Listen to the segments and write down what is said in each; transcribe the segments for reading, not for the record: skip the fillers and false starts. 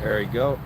There you go.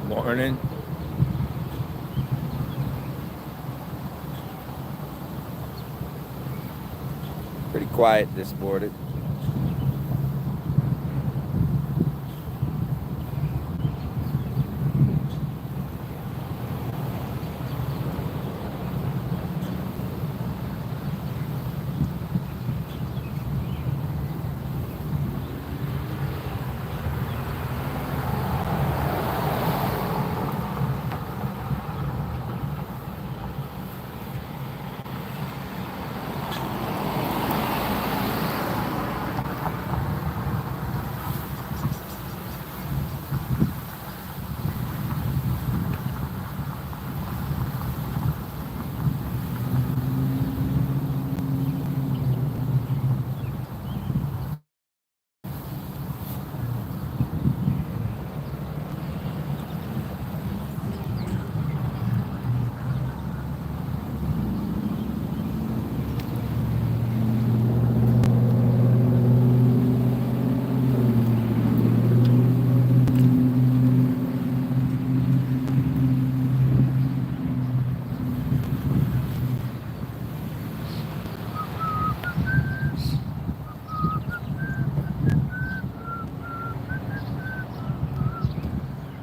Morning. Pretty quiet this morning.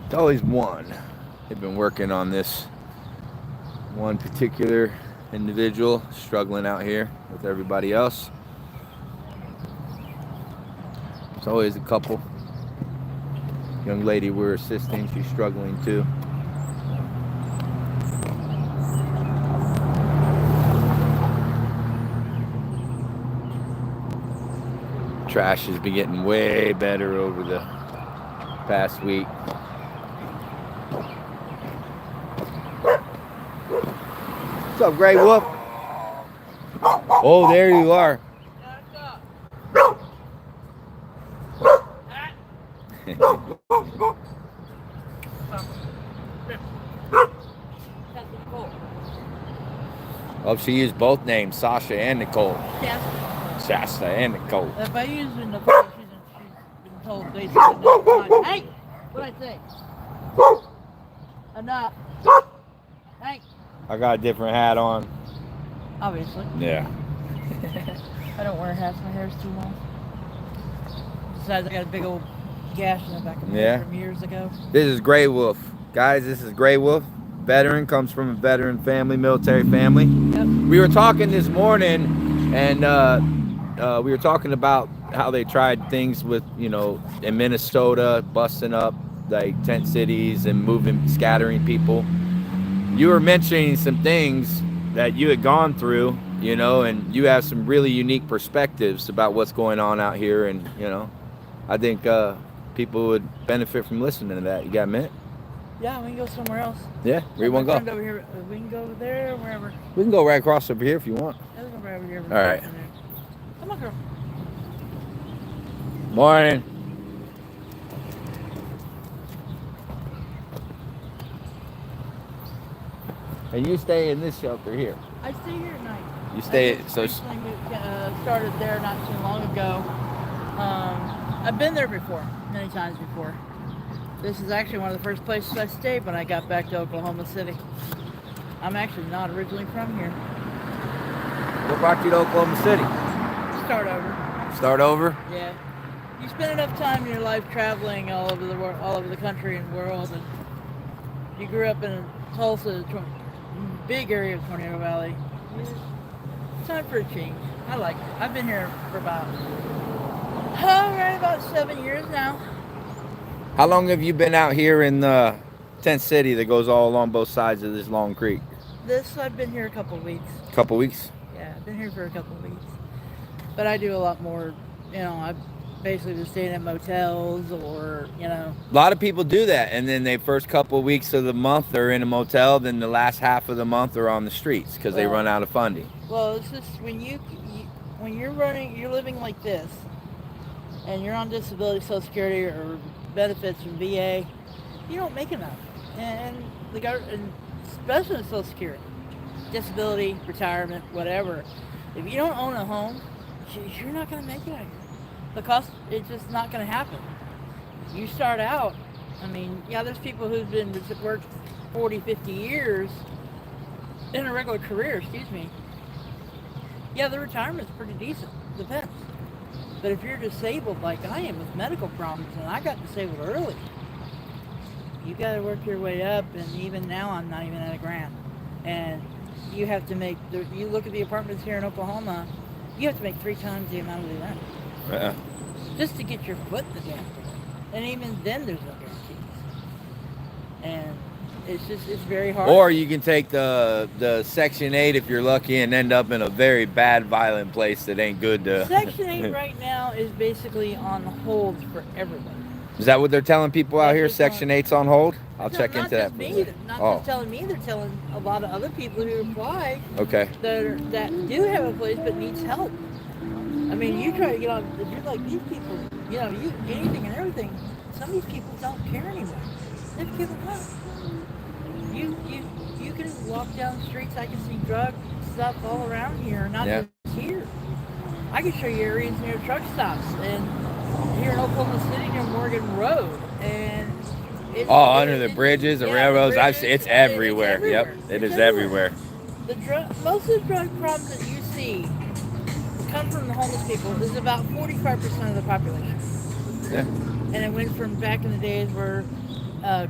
It's always one. They've been working on this one particular individual struggling out here with everybody else. It's always a couple. Young lady we're assisting, she's struggling too. Trash has been getting way better over the past week. What's up, Gray Wolf? Oh, there you are. Oh, she used both names, Sasha and Nicole. Shasta and Nicole. If I use Nicole, she's been told basically no. Hey, what'd I say? Enough. Hey. I got a different hat on. Obviously. Yeah. I don't wear hats. My hair's too long. Besides, I got a big old gash in the back of my head from years ago. This is Gray Wolf. Guys, this is Gray Wolf. Veteran, comes from a veteran family, military family. Yep. We were talking this morning, and we were talking about how they tried things with, in Minnesota, busting up like tent cities and scattering people. You were mentioning some things that you had gone through, and you have some really unique perspectives about what's going on out here. And, I think people would benefit from listening to that. You got a minute? Yeah, we can go somewhere else. Yeah, where you want to go? Over here. We can go over there or wherever. We can go right across over here if you want. Yeah, let's go right over here. All right. Come on, girl. Morning. And you stay in this shelter here. I stay here at night. You stay. I So recently started there not too long ago. I've been there before, many times before. This is actually one of the first places I stayed when I got back to Oklahoma City. I'm actually not originally from here. what brought you to Oklahoma City? Start over. Start over. Yeah. You spend enough time in your life traveling all over the world, all over the country and world, and you grew up in Tulsa, big area of Tornado Valley. It's time for a change. I like it. I've been here for about 7 years now. How long have you been out here in Tent City that goes all along both sides of this long creek? I've been here a couple of weeks. Couple weeks. Yeah, I've been here for a couple of weeks. But I do a lot more, I've basically been staying at motels or, A lot of people do that, and then they first couple of weeks of the month they're in a motel, then the last half of the month they're on the streets because they run out of funding. Well, it's just when you're living like this, and you're on disability, Social Security, or benefits from VA, you don't make enough. And the government, especially Social Security, disability, retirement, whatever. If you don't own a home, you're not going to make it out here. The cost, it's just not going to happen. You start out, there's people who've worked 40, 50 years in a regular career, Yeah, the retirement's pretty decent, depends. But if you're disabled like I am with medical problems, and I got disabled early, you got to work your way up, and even now I'm not even at $1,000. And you have to you look at the apartments here in Oklahoma, you have to make 3 times the amount of the rent. Yeah. Just to get your foot in the damn door. And even then there's no guarantees. And it's very hard. Or you can take the Section 8 if you're lucky and end up in a very bad, violent place that ain't good to... Section 8 right now is basically on hold for everybody. Is that what they're telling people out here? Section 8's on hold? I'll check into that. Not just telling me, they're telling a lot of other people who apply. Okay. That do have a place but needs help. You try to get on, you're like these people, anything and everything. Some of these people don't care anymore. They've given up. You can walk down the streets, I can see drug stuff all around here, not just here. I can show you areas near truck stops and here in Oklahoma City near Morgan Road, and under the bridges, the railroads. I've seen it's everywhere. Yep, it is everywhere. Most of the drug problems that you see come from the homeless people. This is about 45% of the population. Yeah. And it went from back in the days where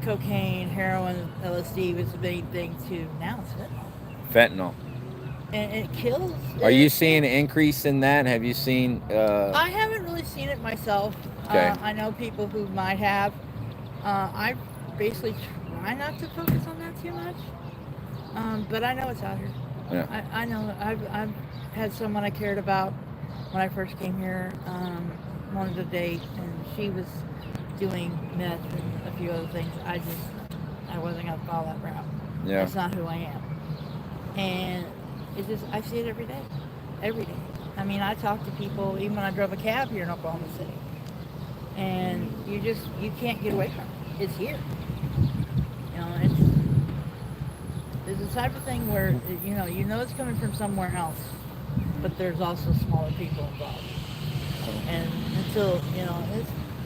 cocaine, heroin, LSD was the main thing to now it's fentanyl. And it kills. Are you seeing an increase in that? Have you seen... I haven't really seen it myself. Okay. I know people who might have. I basically try not to focus on that too much. But I know it's out here. Yeah. I know. I've had someone I cared about when I first came here, wanted to date, and she was doing meth and a few other things. I wasn't going to follow that route. Yeah. That's not who I am. And it's just, I see it every day. Every day. I talk to people, even when I drove a cab here in Oklahoma City. And you can't get away from it. It's here. It's the type of thing where, it's coming from somewhere else, but there's also smaller people involved. And until,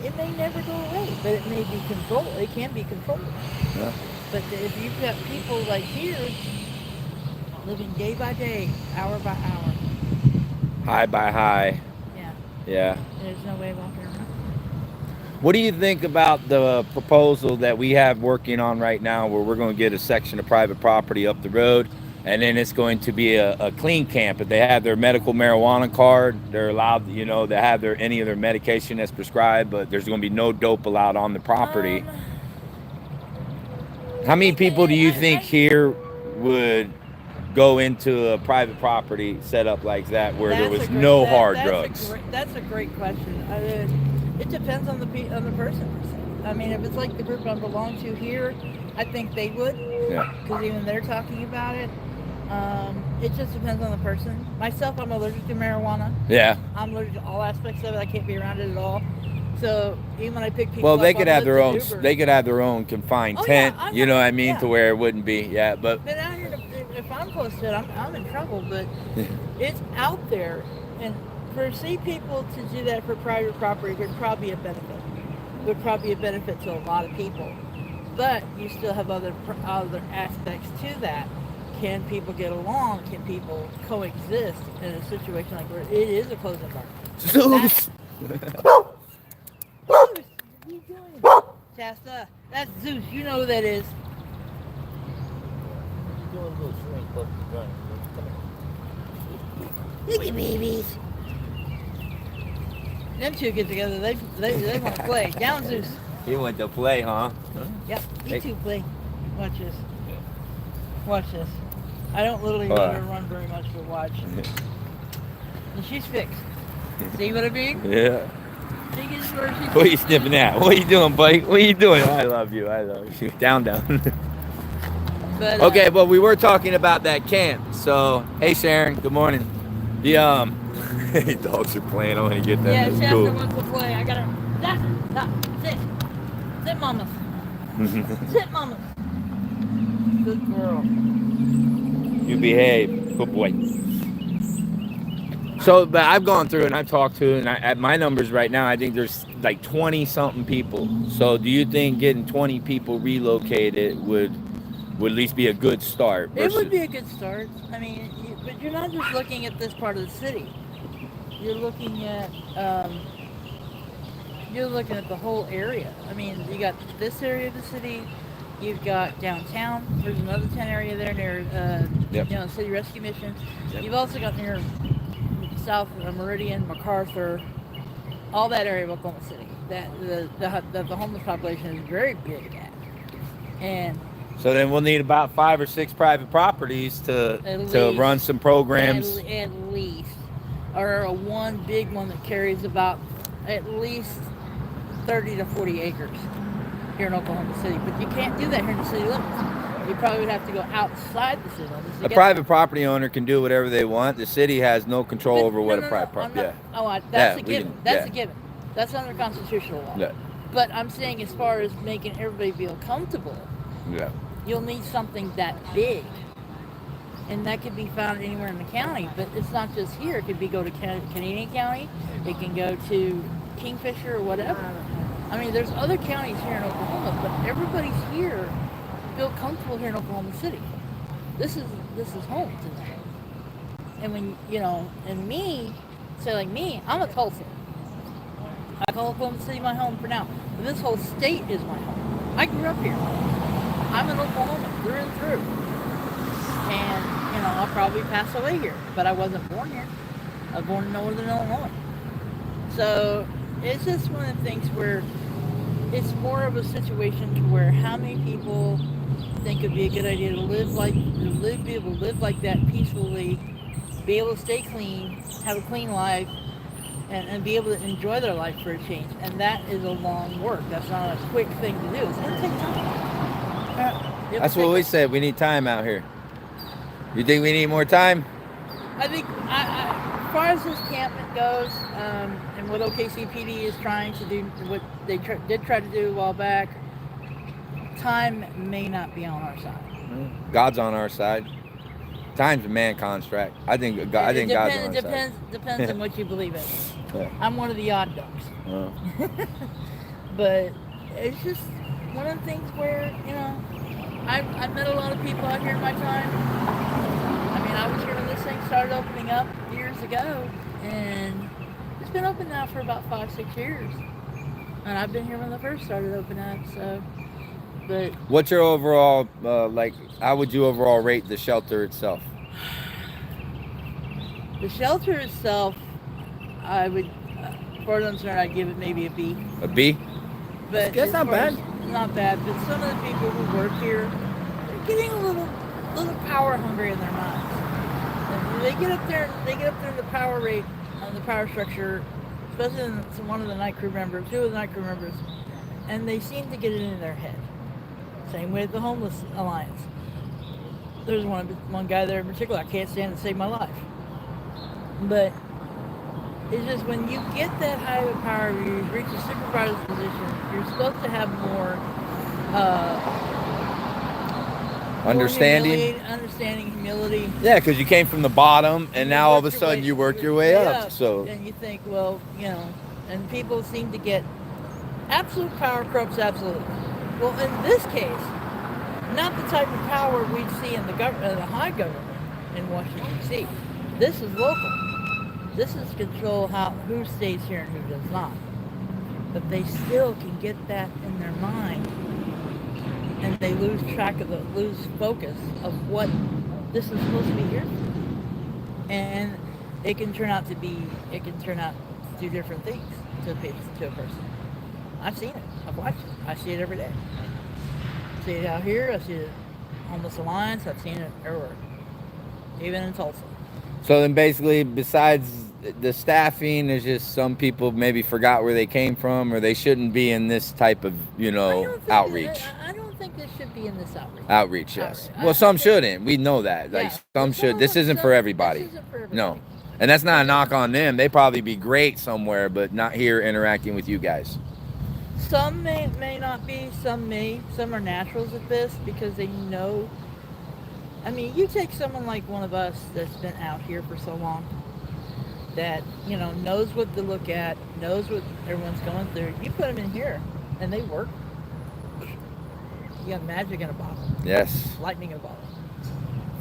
it may never go away, but it may be controlled. It can be controlled. Yeah. But if you've got people like here, living day by day, hour by hour. High by high. Yeah. Yeah. There's no way walking around. What do you think about the proposal that we have working on right now where we're going to get a section of private property up the road, and then it's going to be a clean camp? If they have their medical marijuana card, they're allowed, to have any of their medication that's prescribed, but there's going to be no dope allowed on the property. How many people do you think here would go into a private property set up like that where there was no hard drugs? That's a great question. It depends on the person. If it's like the group I belong to here, I think they would. Yeah. Because even they're talking about it. It just depends on the person. Myself, I'm allergic to marijuana. Yeah. I'm allergic to all aspects of it. I can't be around it at all. So even when I pick people they up, could have their own. They could have their own confined tent. Yeah, to where it wouldn't be. Yeah, but out here, if I'm I'm close to it, I'm in trouble, but it's out there. And for people to do that for private property would probably be a benefit. Would probably be a benefit to a lot of people. But you still have other aspects to that. Can people get along? Can people coexist in a situation like where it is a closed environment? Zeus! Zeus, what are you doing? Shasta, that's Zeus. You know who that is. Look at babies. Them two get together. They want to play. Down, Zeus. He went to play, huh? Yep, you two play. Watch this. Watch this. I don't literally let her run very much, but watch. And she's fixed. See what I mean? Yeah. She gets where she's What are you sniffing at? What are you doing, buddy? What are you doing? I love you. I love you. Down, down. But, Okay, but we were talking about that camp. So, hey, Sharon. Good morning. The dogs are playing. I want to get them. yeah, That's Shasta cool. wants to play. I gotta. Stop. Sit. Sit, mama. Sit, mama. Good girl. You behave. Good boy. So, but I've gone through and I've talked to, and at my numbers right now, I think there's like 20 something people. So, do you think getting 20 people relocated would at least be a good start? It would be a good start. I mean, but you're not just looking at this part of the city. You're looking at the whole area. I mean, you got this area of the city. You've got downtown. There's another 10 area there near City Rescue Mission. Yep. You've also got near South Meridian, MacArthur, all that area of Oklahoma City. That the homeless population is very big at. And so then we'll need about 5 or 6 private properties to run some programs. At least, or one big one that carries about at least 30 to 40 acres here in Oklahoma City. But you can't do that here in the city limits. You probably would have to go outside the city limits. A private property owner can do whatever they want. The city has no control over what a private property. Yeah. Oh, that's a we given. can- That's yeah. a given. That's under constitutional law. Yeah. But I'm saying, as far as making everybody feel comfortable, Yeah. you'll need something that big. And that could be found anywhere in the county, but it's not just here. It could go to Canadian County. It can go to Kingfisher or whatever. I mean, there's other counties here in Oklahoma, but everybody's here feel comfortable here in Oklahoma City. This is home to them. And when and me, say like me, I'm a Tulsa. I call Oklahoma City my home for now, but this whole state is my home. I grew up here. I'm an Oklahoman through and through. And, I'll probably pass away here, but I wasn't born here. I was born in Northern Illinois. So it's just one of the things where it's more of a situation to where how many people think it'd be a good idea to be able to live like that peacefully, be able to stay clean, have a clean life, and be able to enjoy their life for a change. And that is a long work. That's not a quick thing to do. It's going to take time. That's what we said. We need time out here. You think we need more time? I think, as far as this campment goes, and what OKC PD is trying to do, what they did try to do a while back, time may not be on our side. God's on our side. Time's a man construct. I think God's on our side. Depends on what you believe in. Yeah. I'm one of the odd ducks. Oh. But it's just one of the things where, I've met a lot of people out here in my time. I mean, I was here when this thing started opening up years ago, and it's been open now for about 5-6 years. And I've been here when the first started opening up, so, but... What's your overall, how would you overall rate the shelter itself? The shelter itself, I would, for the concern, I'd give it maybe a B. A B? But That's not bad. Not bad, but some of the people who work here, they're getting a little power hungry in their minds. And they get up there in the power rate, on the power structure, especially in one of the night crew members, 2 of the night crew members, and they seem to get it in their head. Same with the Homeless Alliance. There's one guy there in particular I can't stand to save my life. But it's just when you get that high of a power, you reach a supervisor's position, you're supposed to have more understanding. Understanding, humility. Yeah, because you came from the bottom, and You now all of work a your sudden way- you work your way up. up. So And you think, well, and people seem to get absolute power corrupts absolute. Well, in this case, not the type of power we'd see in the high government in Washington D.C. This is local. This is control who stays here and who does not. But they still can get that in their mind, and they lose focus of what this is supposed to be here for. And it can turn out to do different things to a person. I've seen it. I've watched it. I see it every day. I see it out here. I see it Homeless Alliance. I've seen it everywhere, even in Tulsa. So then basically, besides the staffing, there's just some people maybe forgot where they came from, or they shouldn't be in this type of, outreach. I don't think they should be in this outreach. Outreach, yes. Outreach. Well, some shouldn't. We know that. Like, Yeah. some should. This isn't for everybody. This isn't for everybody. No. And that's not a knock on them. They probably be great somewhere, but not here interacting with you guys. Some may not be, some are naturals at this because they know. I mean, you take someone like one of us that's been out here for so long that, knows what to look at, knows what everyone's going through. You put them in here and they work. You got magic in a bottle. Yes. Lightning in a bottle.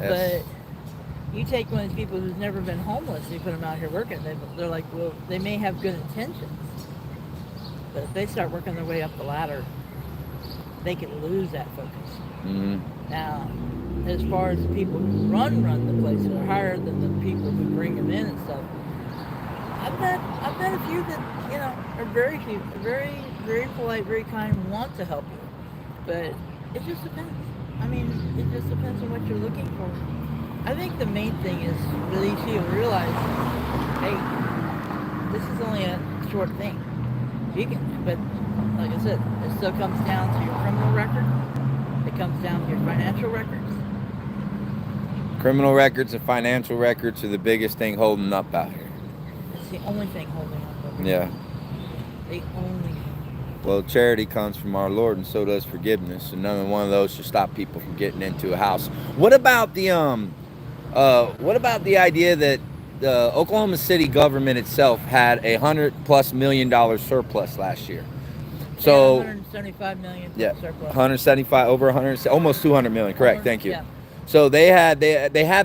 Yes. But you take one of these people who's never been homeless, you put them out here working, they're like, well, they may have good intentions, but if they start working their way up the ladder, they can lose that focus. Mm-hmm. Now, as far as the people who run the place, that are higher than the people who bring them in and stuff, I've met a few that, are very very polite, very kind, want to help you, but it just depends. I mean, it just depends on what you're looking for. I think the main thing is for these people to realize, hey, this is only a short thing. You can, but like I said, it still comes down to your criminal record. It comes down to your financial records. Criminal records and financial records are the biggest thing holding up out here. It's the only thing holding up over Yeah. here. The only. Well, charity comes from our Lord, and so does forgiveness, and none one of those should stop people from getting into a house. What about the idea that the Oklahoma City government itself had $100+ million surplus last year? So 175 million surplus. 175 over 100, almost 200 million. Correct. Thank you. Yeah. So they have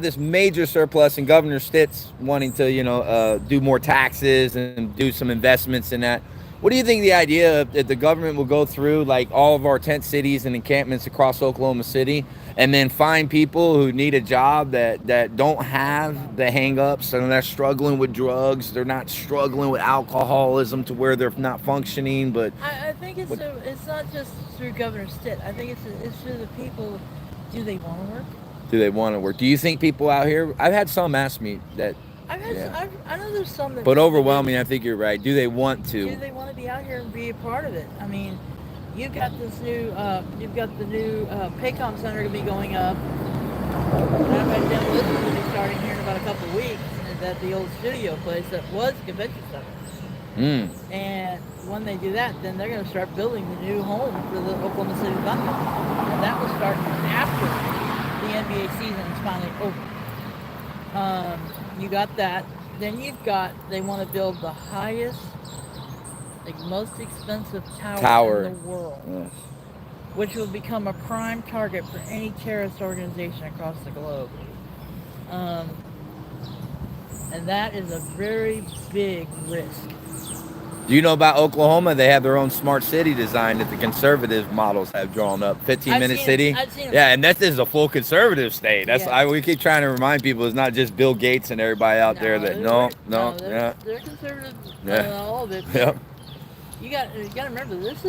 this major surplus, and Governor Stitt's wanting to do more taxes and do some investments in that. What do you think the idea that the government will go through like all of our tent cities and encampments across Oklahoma City, and then find people who need a job that don't have the hang-ups, and they're struggling with drugs, they're not struggling with alcoholism to where they're not functioning, but I think it's not just through Governor Stitt. I think it's through the people. Do they want to work? Do they want to work? Do you think people out here? I've had some ask me that. I know there's some that. But overwhelming, I think you're right. Do they want to? Do they want to be out here and be a part of it? I mean, you've got the new Paycom Center going to be going up. That demolition will be starting here in about a couple of weeks at the old studio place that was a convention center. And when they do that, then they're going to start building the new home for the Oklahoma City Thunder, and that will start after the NBA season is finally over. You got that. Then they want to build the highest, most expensive tower in the world, yes, which will become a prime target for any terrorist organization across the globe. And that is a very big risk. Do you know about Oklahoma? They have their own smart city design that the conservative models have drawn up. 15-minute city. I've seen it. Yeah, and this is a full conservative state. That's we keep trying to remind people it's not just Bill Gates and everybody out there that they're conservative. All of it. Yep. You got to remember this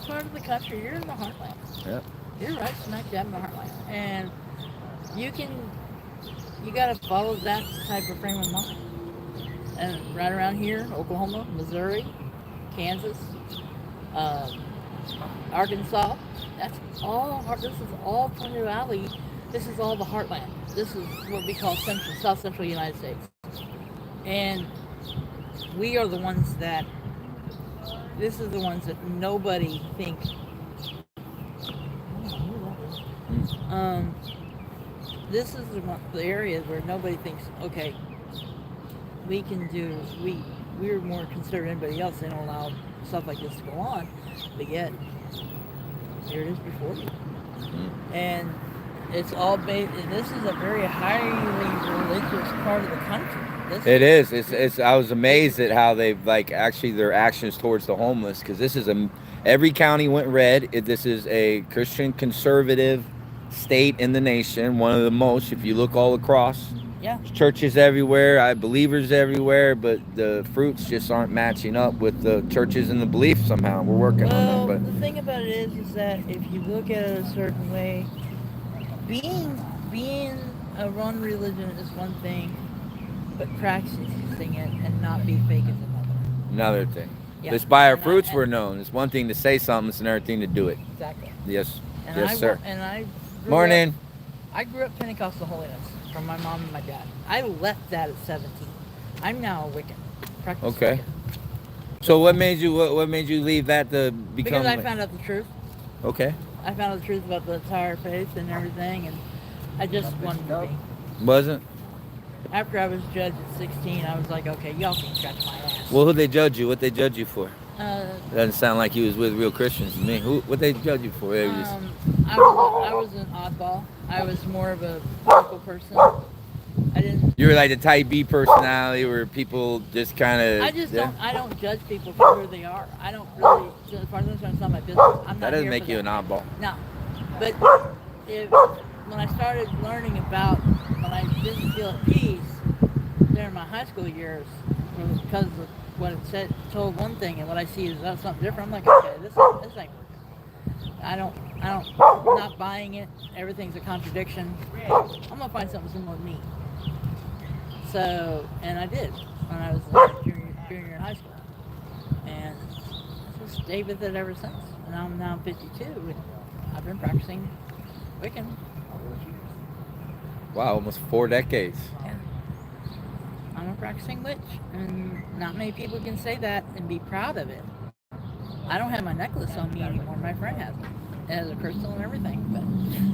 part of the country. You're in the heartland. Yep. You're right smack dab in the heartland, and you got to follow that type of frame of mind. And right around here, Oklahoma, Missouri, Kansas, Arkansas, this is all Thunder Valley. This is all the heartland. This is what we call South Central United States. And we are the ones that nobody thinks. This is the areas where nobody thinks, okay, we can do, we're more conservative than anybody else. They don't allow stuff like this to go on. But yet, here it is before you. And it's all based, and this is a very highly religious part of the country. It is. It's. I was amazed at how they've like actually their actions towards the homeless, because this is every county went red. This is a Christian conservative state in the nation, one of the most. If you look all across, There's churches everywhere, believers everywhere, but the fruits just aren't matching up with the churches and the belief. Somehow we're working on that. But the thing about it is that if you look at it a certain way, being a one religion is one thing, but practicing it and not be fake is another thing. Yeah. It's by our fruits we're known. It's one thing to say something, it's another thing to do it. Exactly. Yes. And yes, sir. Morning. I grew up Pentecostal holiness from my mom and my dad. I left that at 17. I'm now a Wiccan. Okay. Wiccan. So what made you leave that to become? Because I found out the truth. Okay. I found out the truth about the entire faith and everything, and I just wanted to be. Wasn't? After I was judged at 16, I was like, okay, y'all can scratch my ass. Well, who'd they judge you? What they judge you for? Doesn't sound like you was with real Christians to me. What they judge you for? I was an oddball. I was more of a political person. I didn't. You were like the type B personality where people just kind of. I don't judge people for who they are. I don't really. As far as I'm concerned, it's not my business. I'm not. That doesn't make you an oddball. No, but when I started learning about when I didn't feel at peace during my high school years, because of what it told one thing, and what I see is something different. I'm like, okay, this ain't working. I'm not buying it. Everything's a contradiction. I'm gonna find something similar to me. So, and I did when I was junior in high school, and I just stayed with it ever since. And I'm now 52, and I've been practicing Wiccan. Wow, almost 4 decades. Yeah. I'm a practicing witch, and not many people can say that and be proud of it. I don't have my necklace on me anymore. My friend has it. It has a crystal and everything. But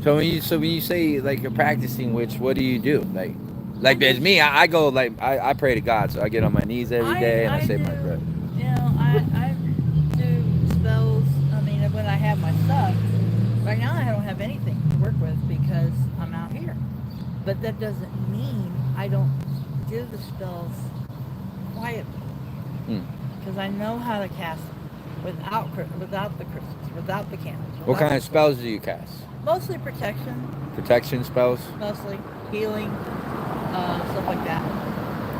So when you say like you're practicing witch, what do you do? Like as me, I go like I pray to God, so I get on my knees every day and I say my prayer. You know, I do spells. I mean, when I have my stuff. Right now, I don't have anything to work with because I'm out here. But that doesn't mean I don't do the spells quietly. Because I know how to cast them without the crystals, without the candles. What kind of spells do you cast? Mostly protection. Protection spells? Mostly healing, stuff like that.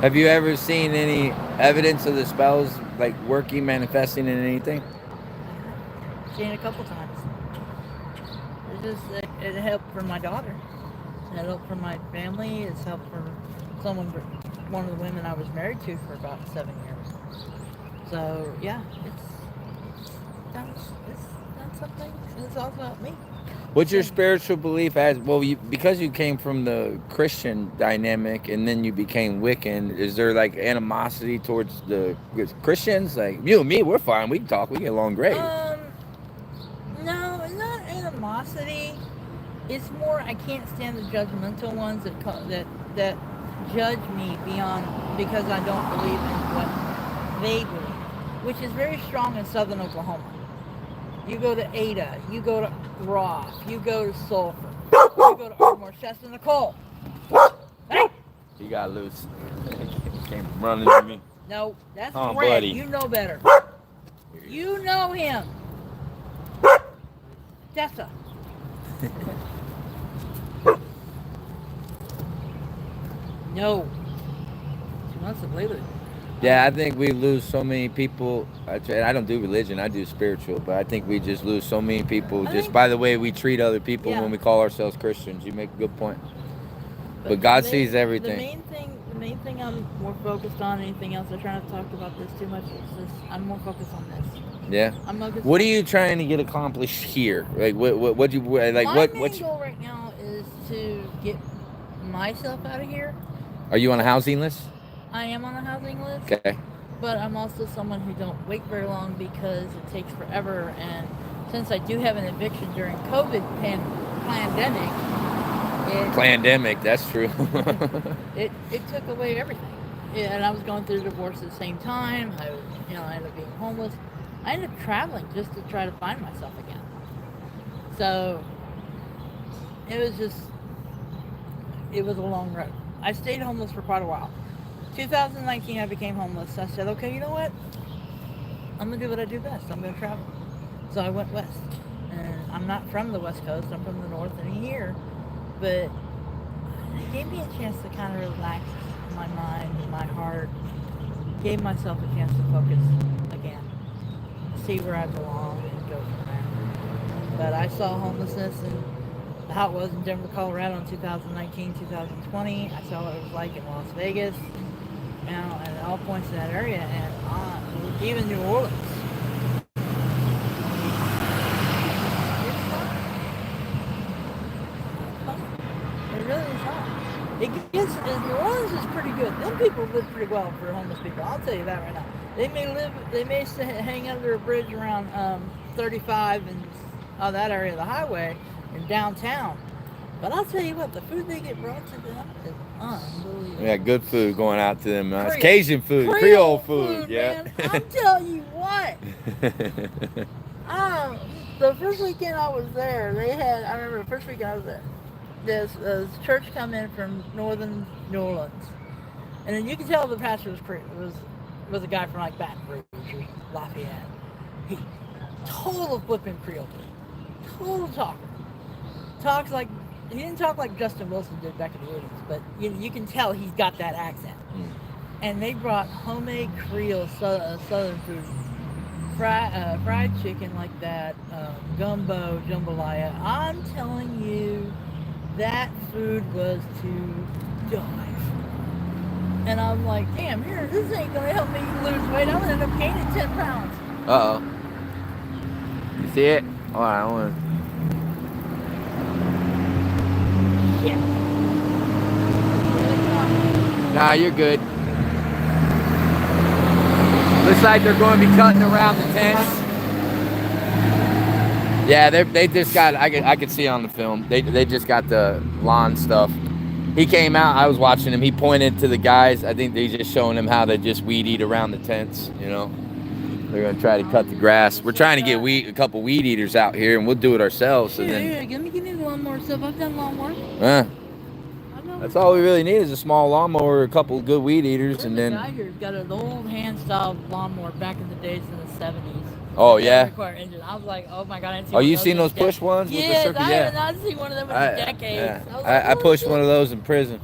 Have you ever seen any evidence of the spells like working, manifesting in anything? Seen it a couple times. It helped for my daughter. It helped for my family. It's helped for one of the women I was married to for about 7 years. So yeah, it's done something. It's all about me. What's your spiritual belief as well? Because you came from the Christian dynamic and then you became Wiccan. Is there like animosity towards the Christians? Like you and me, we're fine. We can talk. We get along great. No, not animosity. It's more I can't stand the judgmental ones that judge me because I don't believe in what they believe, which is very strong in southern Oklahoma. You go to Ada, you go to Roth, you go to Sulphur, you go to Ardmore, Shasta, Nicole. Hey! He got loose. He came running to me. No, that's Brad. Buddy. You know better. You know him. Tessa. No. She wants to play with it. Yeah, I think we lose so many people. I don't do religion, I do spiritual, but I think we just lose so many people just by the way we treat other people when we call ourselves Christians. You make a good point. But God sees everything. The main thing I'm more focused on, anything else, I try not to talk about this too much. I'm more focused on this. Yeah. What are you trying to get accomplished here? Like what you like? My main goal right now is to get myself out of here. Are you on a housing list? I am on a housing list. Okay. But I'm also someone who don't wait very long because it takes forever. And since I do have an eviction during COVID pandemic, Plandemic, that's true. it took away everything. Yeah, and I was going through a divorce at the same time. I ended up being homeless. I ended up traveling just to try to find myself again. So it was a long road. I stayed homeless for quite a while. 2019, I became homeless. I said, okay, you know what? I'm gonna do what I do best. I'm gonna travel. So I went west, and I'm not from the West Coast. I'm from the North, and here, but it gave me a chance to kind of relax my mind, my heart. Gave myself a chance to focus again, see where I belong, and go from there. But I saw homelessness and how it was in Denver, Colorado in 2019, 2020. I saw what it was like in Las Vegas, and at all points in that area, and even New Orleans. It really is fun. New Orleans is pretty good. Them people live pretty well for homeless people. I'll tell you that right now. They may hang under a bridge around 35 and that area of the highway in downtown. But I'll tell you what, the food they get brought to them is unbelievable. Yeah, good food going out to them. It's Cajun food, Creole food. Yeah. Man, I'm telling you what. The first weekend I was there, I remember the first weekend I was there, this church come in from northern New Orleans. And then you can tell the pastor was a guy from like Baton Rouge or Lafayette. He total flipping Creole food. Total talker. He didn't talk like Justin Wilson did back in the 80s, but you can tell he's got that accent. And they brought homemade Creole southern food, fried chicken like that, gumbo, jambalaya. I'm telling you, that food was to die for. And I'm like, damn, this ain't gonna help me lose weight. I'm gonna end up gaining 10 pounds. Uh-oh. You see it? All right, I want to... Yeah. Nah, you're good. Looks like they're going to be cutting around the tents. Yeah, they just got, I could see on the film, they just got the lawn stuff. He came out, I was watching him, he pointed to the guys. I think they're just showing them how to just weed eat around the tents, you know. They're going to try to cut the grass. We're trying to get a couple weed eaters out here, and we'll do it ourselves. Give me the lawnmower stuff. I've done lawnmower. That's all we really need is a small lawnmower, a couple of good weed eaters, and then... The guy here's got an old hand-styled lawnmower back in the days in the 70s. Oh, yeah? Engine. I was like, oh my God, I didn't see Oh, you seen those push ones? Yes, with the circle? I have not seen one of them in decades. Yeah. I pushed one of those in prison.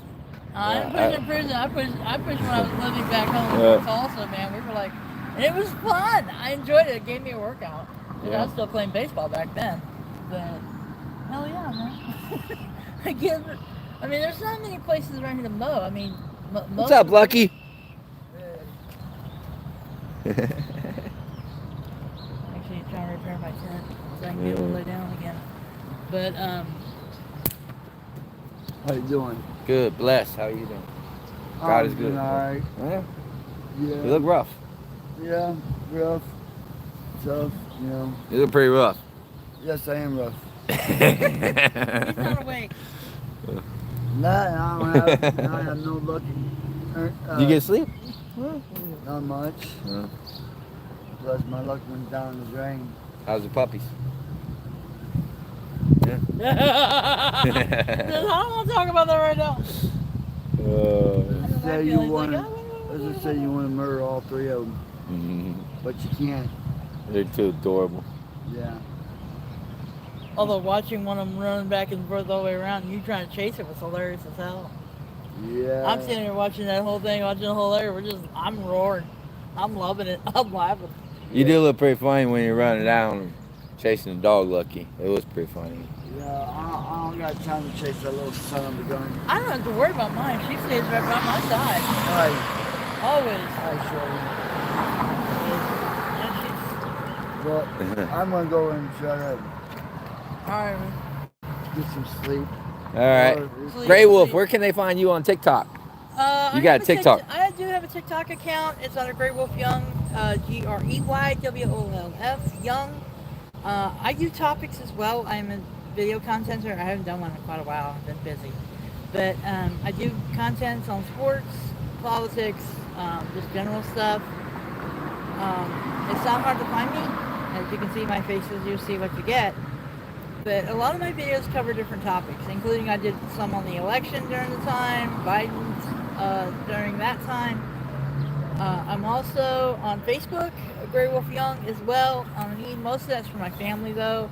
I didn't push in prison. I pushed when I was living back home in Tulsa, man. We were like... And it was fun. I enjoyed it. It gave me a workout. And I was still playing baseball back then. But, hell yeah, man. There's not many places around here to mow. What's up, Lucky? Actually, trying to repair my tent so I can be able to lay down again. But, How you doing? Good, blessed. How are you doing? God is good. All right. Yeah. Yeah. You look rough. Yeah, rough. Tough, you know. You look pretty rough. Yes, I am rough. he's not awake. I don't have no lucky. You get sleep? Not much. Plus, my luck went down the drain. How's the puppies? I don't want to talk about that right now. Let's say you want to murder all three of them, but you can't. They're too adorable. Yeah. Although watching one of them running back and forth all the way around and you trying to chase it was hilarious as hell. Yeah. I'm sitting here watching that whole thing, watching the whole area. I'm roaring. I'm loving it. I'm laughing. You do look pretty funny when you're running down and chasing the dog, Lucky. It was pretty funny. Yeah, I don't got time to chase that little son of a gun. I don't have to worry about mine. She stays right by my side. Alright. Always. Well, I'm gonna go and try to Alright. get some sleep. Alright. Grey Wolf, where can they find you on TikTok? You got a TikTok. I do have a TikTok account. It's under Grey Wolf Young, GREYWOLF Young. I do topics as well. I'm video content, or I haven't done one in quite a while. I've been busy. But I do content on sports, politics, just general stuff. It's not hard to find me. As you can see my faces, you see what you get. But a lot of my videos cover different topics, including I did some on the election during the time, Biden's during that time. I'm also on Facebook, Grey Wolf Young as well. Most of that's for my family though.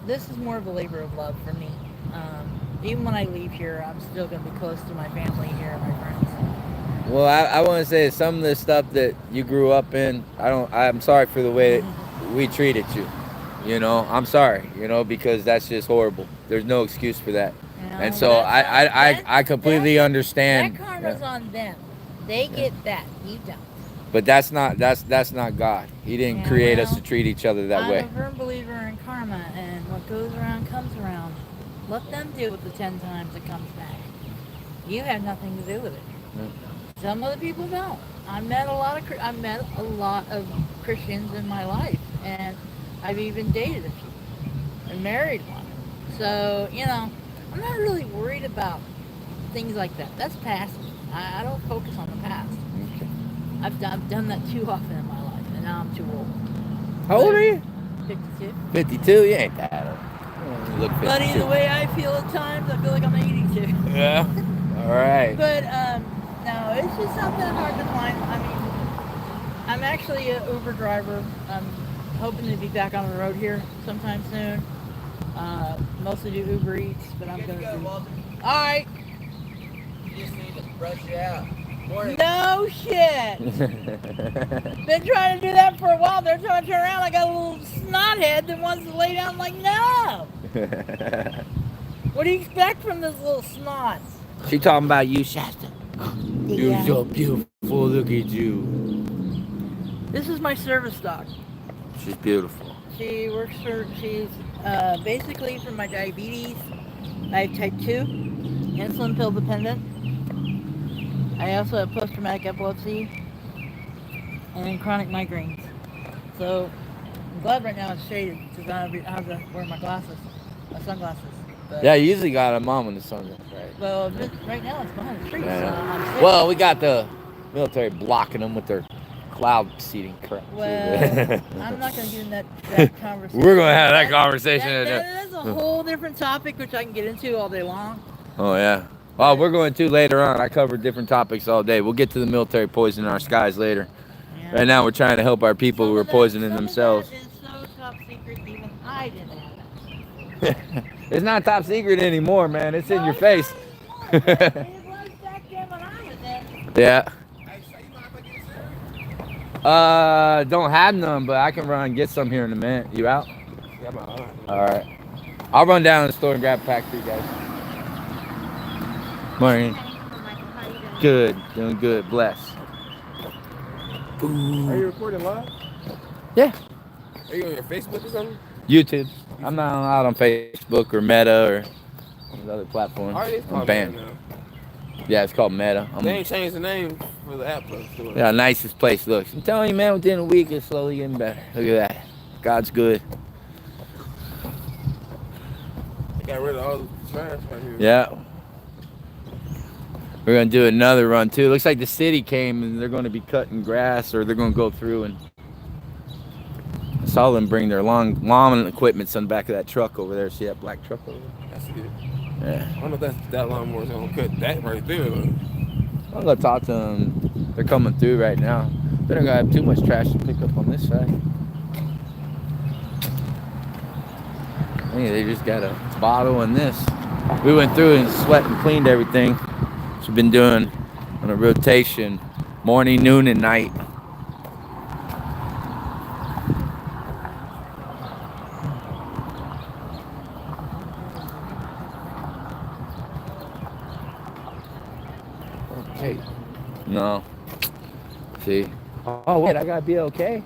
This is more of a labor of love for me. Even when I leave here, I'm still going to be close to my family here and my friends. Well, I want to say some of the stuff that you grew up in, I'm sorry for the way we treated you. You know, I'm sorry, you know, because that's just horrible. There's no excuse for that. You know, and so I completely understand. That karma's on them. They get that. You don't. But that's not God. He didn't create us to treat each other that way. I'm a firm believer in karma, and what goes around comes around. Let them deal with the 10 times it comes back. You have nothing to do with it. Yeah. Some other people don't. I met a lot of Christians in my life, and I've even dated a few and married one. So, you know, I'm not really worried about things like that. That's past me. I don't focus on the past. Okay. I've done that too often in my life, and now I'm too old. How old are you? 52. 52? You ain't that old. You look 52. Buddy, the way I feel at times, I feel like I'm 82. Yeah. All right. But no, it's just something hard to find. I mean, I'm actually an Uber driver. I'm hoping to be back on the road here sometime soon. Mostly do Uber Eats, but I'm going to do... All right. You just need to brush it out. No shit. Been trying to do that for a while. They're trying to turn around. I got a little snot head that wants to lay down. I'm like, no. What do you expect from this little snot? She talking about you, Shasta. You're Yeah. so beautiful. Look at you. This is my service dog. She's beautiful. She's basically for my diabetes. I have type 2, insulin pill dependent. I also have post-traumatic epilepsy and chronic migraines. So I'm glad right now it's shaded because I have to wear my sunglasses. But, Yeah, you usually got a mom in the sun, right? well, right now it's behind the trees. Yeah. So I'm safe. Well, we got the military blocking them with their cloud seeding crap. Well, I'm not going to get in that conversation. We're going to have that conversation. That is a whole different topic, which I can get into all day long. Oh, yeah. Oh, we're going to later on. I cover different topics all day. We'll get to the military poisoning our skies later. Yeah. Right now, we're trying to help our people who are poisoning themselves. That is so top secret, even I didn't have it. It's not top secret anymore, man. It's in your face. It was back then when I was in. Yeah. Don't have none, but I can run and get some here in a minute. You out? Yeah, I'm all right. All right. I'll run down to the store and grab a pack for you guys. Morning. Good. Doing good. Bless. Are you recording live? Yeah. Are you on your Facebook or something? YouTube. I'm not out on Facebook or Meta or other platforms. I'm banned. Yeah, it's called Meta. They ain't changed the name for the app though. Yeah, nicest place looks. I'm telling you, man, within a week it's slowly getting better. Look at that. God's good. They got rid of all the trash right here. Yeah. We're going to do another run too. Looks like the city came and they're going to be cutting grass, or they're going to go through, and I saw them bring their lawn equipment on the back of that truck over there. See that black truck over there? That's it. Yeah. I don't know if that lawnmower's gonna cut that right there. But I'm going to talk to them. They're coming through right now. They don't got to have too much trash to pick up on this side. Hey, they just got a bottle in this. We went through and swept and cleaned everything. So we've been doing on a rotation, morning, noon, and night. Okay. No. See. Oh wait, I got BLK.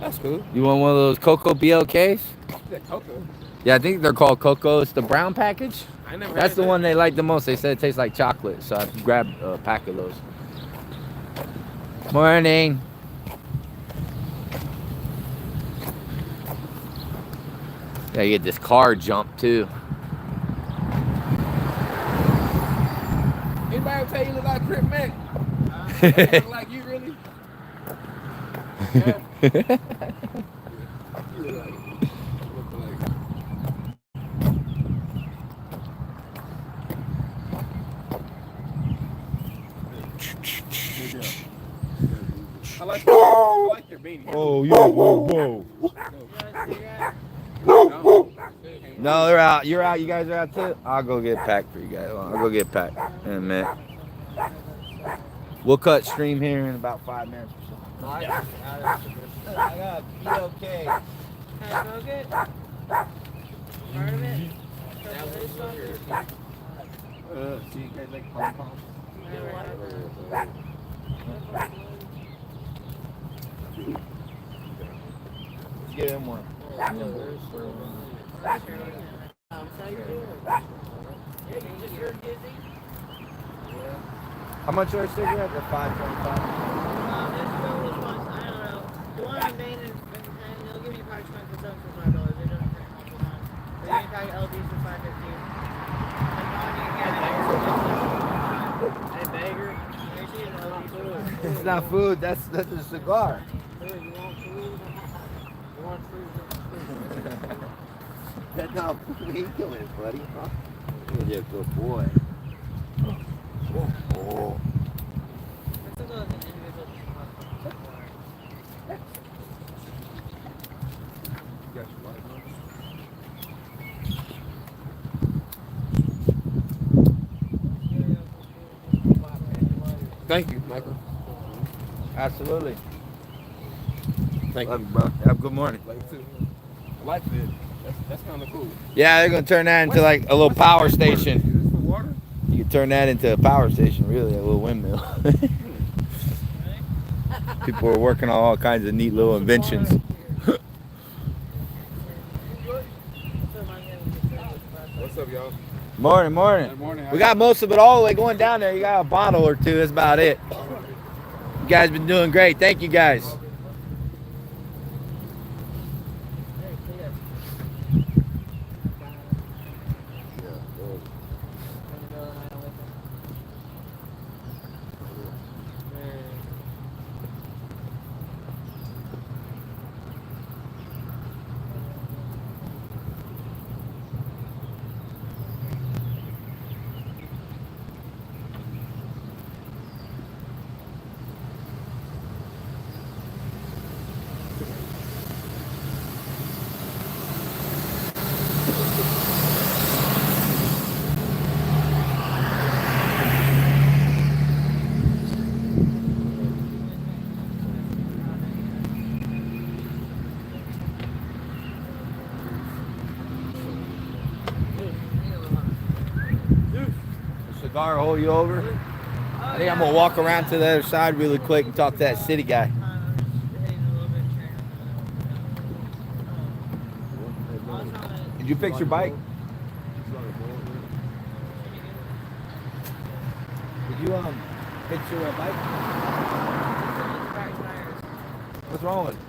that's cool. You want one of those Cocoa BLKs? That cocoa. Yeah, I think they're called Cocoa. It's the brown package. I never That's had the that. one they like the most. They said it tastes like chocolate, so I grabbed a pack of those. Morning. Gotta get this car jump too. Anybody tell you look like Crip Mac? Look like you really? Yeah. You look like. I like your beanie. Oh, yeah, whoa. No, they're out. You're out. You guys are out too? I'll go get packed for you guys. I'll go get packed in a minute. We'll cut stream here in about 5 minutes or so. I got BOK. Can I smoke it? Part of it? So you guys like pom-poms? Let's get him one. How much are a cigarette? They're $5.25. This girl was once, I don't know. The one on Main and they'll give you probably smoke for some for $5. They don't print multiple times. But you can pack LBs for $5.15. Hey, beggar. It's not food. That's a cigar. You want food? You want food? That's not food. You doing it, buddy? You're a good boy. Oh. Thank you, Michael. Absolutely. Thank Love you. you, bro. Have a good morning. Like too. I like that. That's kind of cool. Yeah, they're gonna turn that into like a little power station. Is this for water? You can turn that into a power station, really, a little windmill. People are working on all kinds of neat little inventions. What's up, y'all? Morning. Good morning. We got most of it all the way going down there. You got a bottle or two. That's about it. You guys been doing great. Thank you guys. Cigar hold you over. I think I'm gonna walk around to the other side really quick and talk to that city guy. Did you fix your bike? Did you fix your bike? What's wrong with it?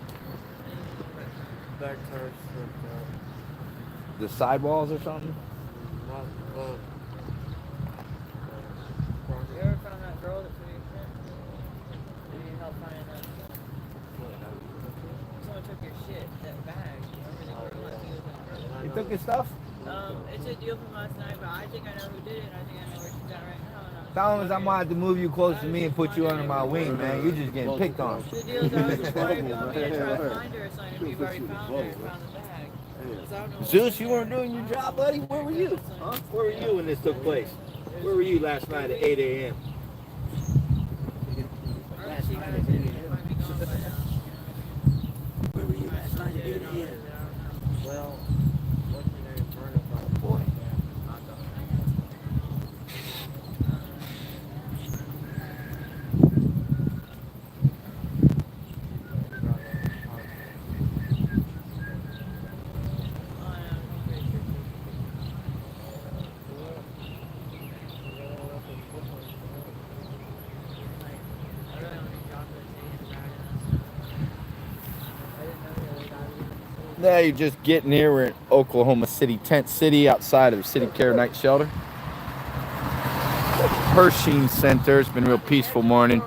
Back tires stripped out. The sidewalls or something? Not, You ever found that girl that took your shit? Did you help find that? Someone took your shit, that bag. You took his stuff? It's a deal from last night, but I think I know who did it, and I think I know where she's at right now. Tell him I'm gonna have to move you close to me and put you under my wing, man. You're just getting picked on. The deal is I was just worried if you want me to try to find her or something, if you've already found her and found the bag. Zeus, you weren't doing your job, buddy? Where were you? Huh? Where were you when this took place? Where were you last night at 8 a.m.? Where were you last night at 8 a.m.? well, what's your name? Burn it by the boy. Now you're just getting here. We're in Oklahoma City, Tent City, outside of City Care Night Shelter. Pershing Center. It's been a real peaceful morning.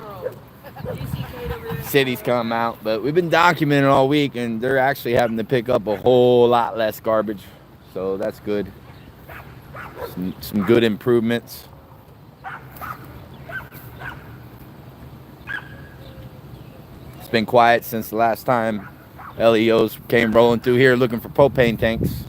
Cities come out, but we've been documenting all week, and they're actually having to pick up a whole lot less garbage, so that's good. Some good improvements. It's been quiet since the last time LEOs came rolling through here looking for propane tanks.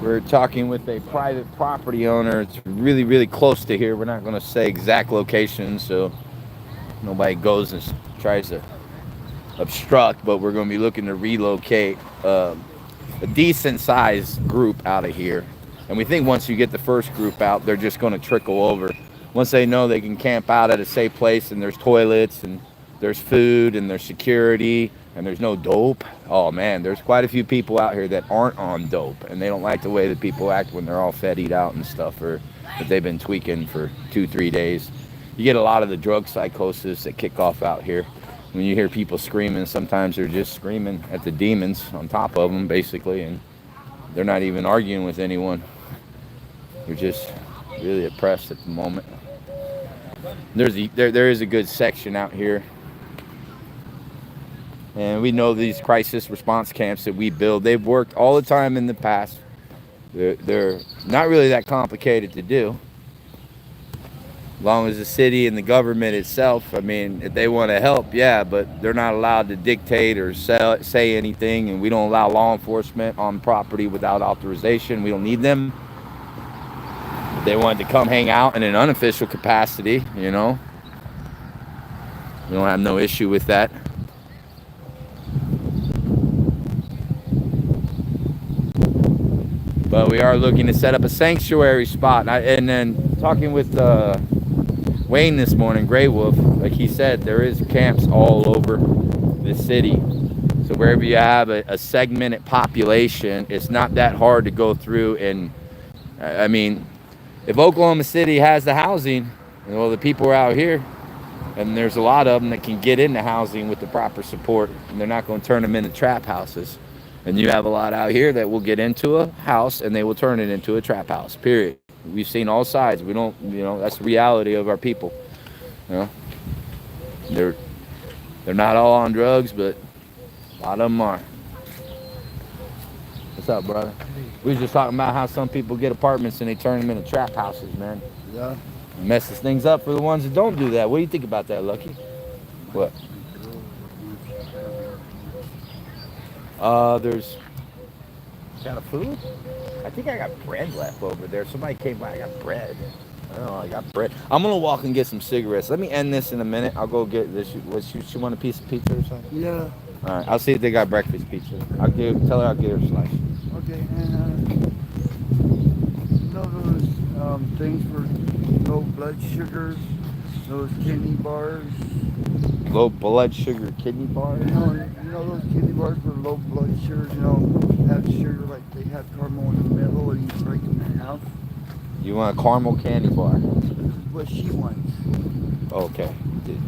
We're talking with a private property owner. It's really, really close to here. We're not going to say exact location, so nobody goes and tries to obstruct, but we're going to be looking to relocate a decent sized group out of here. And we think once you get the first group out, they're just going to trickle over. Once they know they can camp out at a safe place and there's toilets and there's food and there's security and there's no dope. Oh man, there's quite a few people out here that aren't on dope, and they don't like the way that people act when they're all fed, eat out and stuff, or that they've been tweaking for 2-3 days. You get a lot of the drug psychosis that kick off out here. When you hear people screaming, sometimes they're just screaming at the demons on top of them, basically, and they're not even arguing with anyone. They're just really oppressed at the moment. There is a good section out here. And we know these crisis response camps that we build, they've worked all the time in the past. They're not really that complicated to do. As long as the city and the government itself, I mean, if they want to help, yeah, but they're not allowed to dictate or say anything, and we don't allow law enforcement on property without authorization. We don't need them. If they wanted to come hang out in an unofficial capacity, you know, we don't have no issue with that. But we are looking to set up a sanctuary spot. And then talking with Wayne this morning, Grey Wolf, like he said, there is camps all over the city. So wherever you have a segmented population, it's not that hard to go through. And I mean, if Oklahoma City has the housing, well, the people are out here, and there's a lot of them that can get into housing with the proper support, and they're not going to turn them into trap houses. And you have a lot out here that will get into a house and they will turn it into a trap house, period. We've seen all sides. We don't, you know, that's the reality of our people. You know, they're not all on drugs, but a lot of them are. What's up, brother? We was just talking about how some people get apartments and they turn them into trap houses, man. Yeah. It messes things up for the ones that don't do that. What do you think about that, Lucky? What? There's kind of food. I think I got bread left over there. Somebody came by. I got bread. I don't know. I got bread. I'm gonna walk and get some cigarettes. Let me end this in a minute. I'll go get this. She want a piece of pizza or something? Yeah. All right. I'll see if they got breakfast pizza. Tell her I'll get her a slice. Okay. And you know those things for low blood sugars, those kidney bars. Low blood sugar kidney bars. You know those kidney bars for low blood sugar. You know, have sugar like they have caramel in the middle, and you break them in half. You want a caramel candy bar? What she wants. Okay.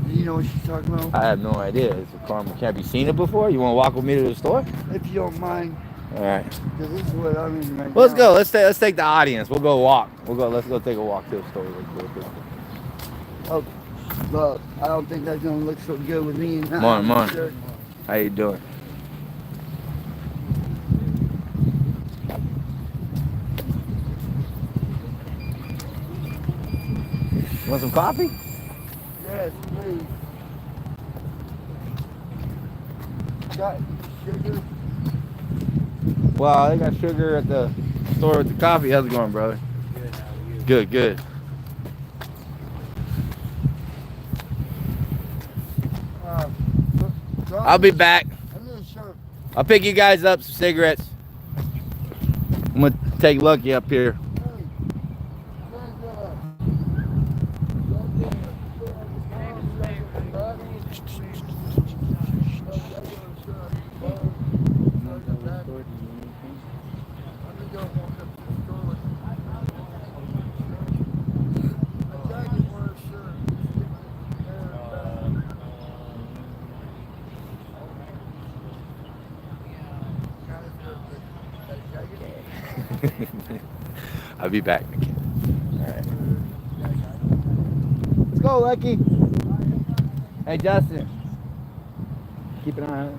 You know what she's talking about? I have no idea. It's a caramel candy. Have you seen it before? You want to walk with me to the store? If you don't mind. All right. Because this is what I'm in right Let's now. go. Let's take the audience. We'll go walk. Let's go take a walk to the store. Oh, look, I don't think that's gonna look so good with me. Morning. How you doing? Want some coffee? Yes, please. Got sugar? Well, they got sugar at the store with the coffee. How's it going, brother? Good, how are you? Good. I'll be back. I'll pick you guys up some cigarettes. I'm gonna take Lucky up here. I'll be back. All right. Let's go, Lucky. Hey, Justin. Keep an eye on it.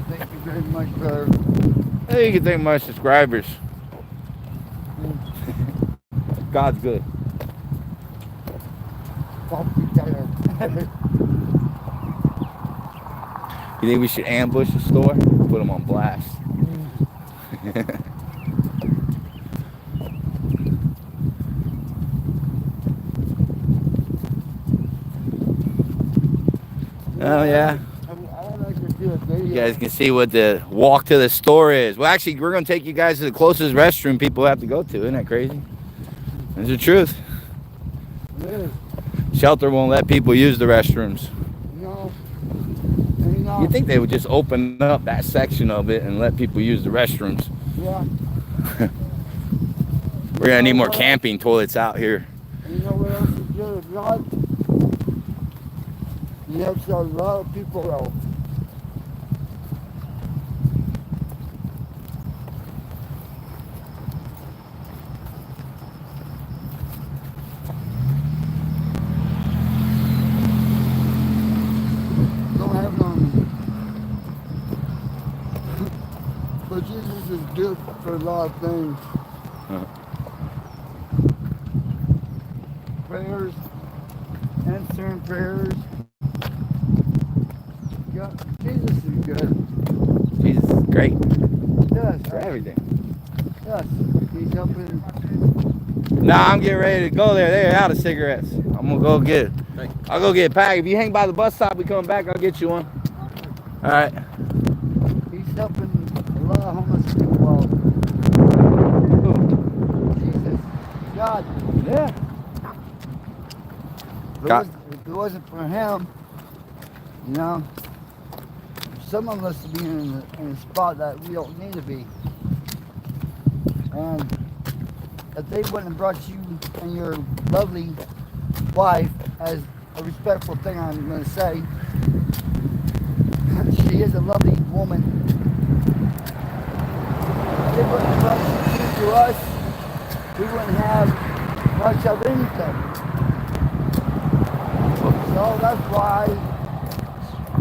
Thank you very much, brother. Hey, you can thank my subscribers. God's good. Fuck each other. You think we should ambush the store? Put them on blast. Oh, yeah. I'd like to do a video. You guys can see what the walk to the store is. Well, actually, we're going to take you guys to the closest restroom people have to go to. Isn't that crazy? That's the truth. Yeah. Shelter won't let people use the restrooms. No. And, You'd think they would just open up that section of it and let people use the restrooms. Yeah. We're going to need more camping toilets out here. And you know what else is good? God? You have a lot of people out. Don't have none. But Jesus is good for a lot of things. Prayers, answering prayers. God, Jesus is good. Jesus is great Yes, for everything. yes. He's helping. Nah, I'm getting ready to go there. They're out of cigarettes. I'm going to go get it. I'll go get a pack. If you hang by the bus stop, we come back, I'll get you one. All right. He's helping a lot of homeless people out. Jesus, God. Yeah. If it wasn't for him, you know, some of us would be in a spot that we don't need to be. And if they wouldn't have brought you and your lovely wife, as a respectful thing I'm going to say, she is a lovely woman. If they wouldn't have brought you to us, we wouldn't have much of anything. So that's why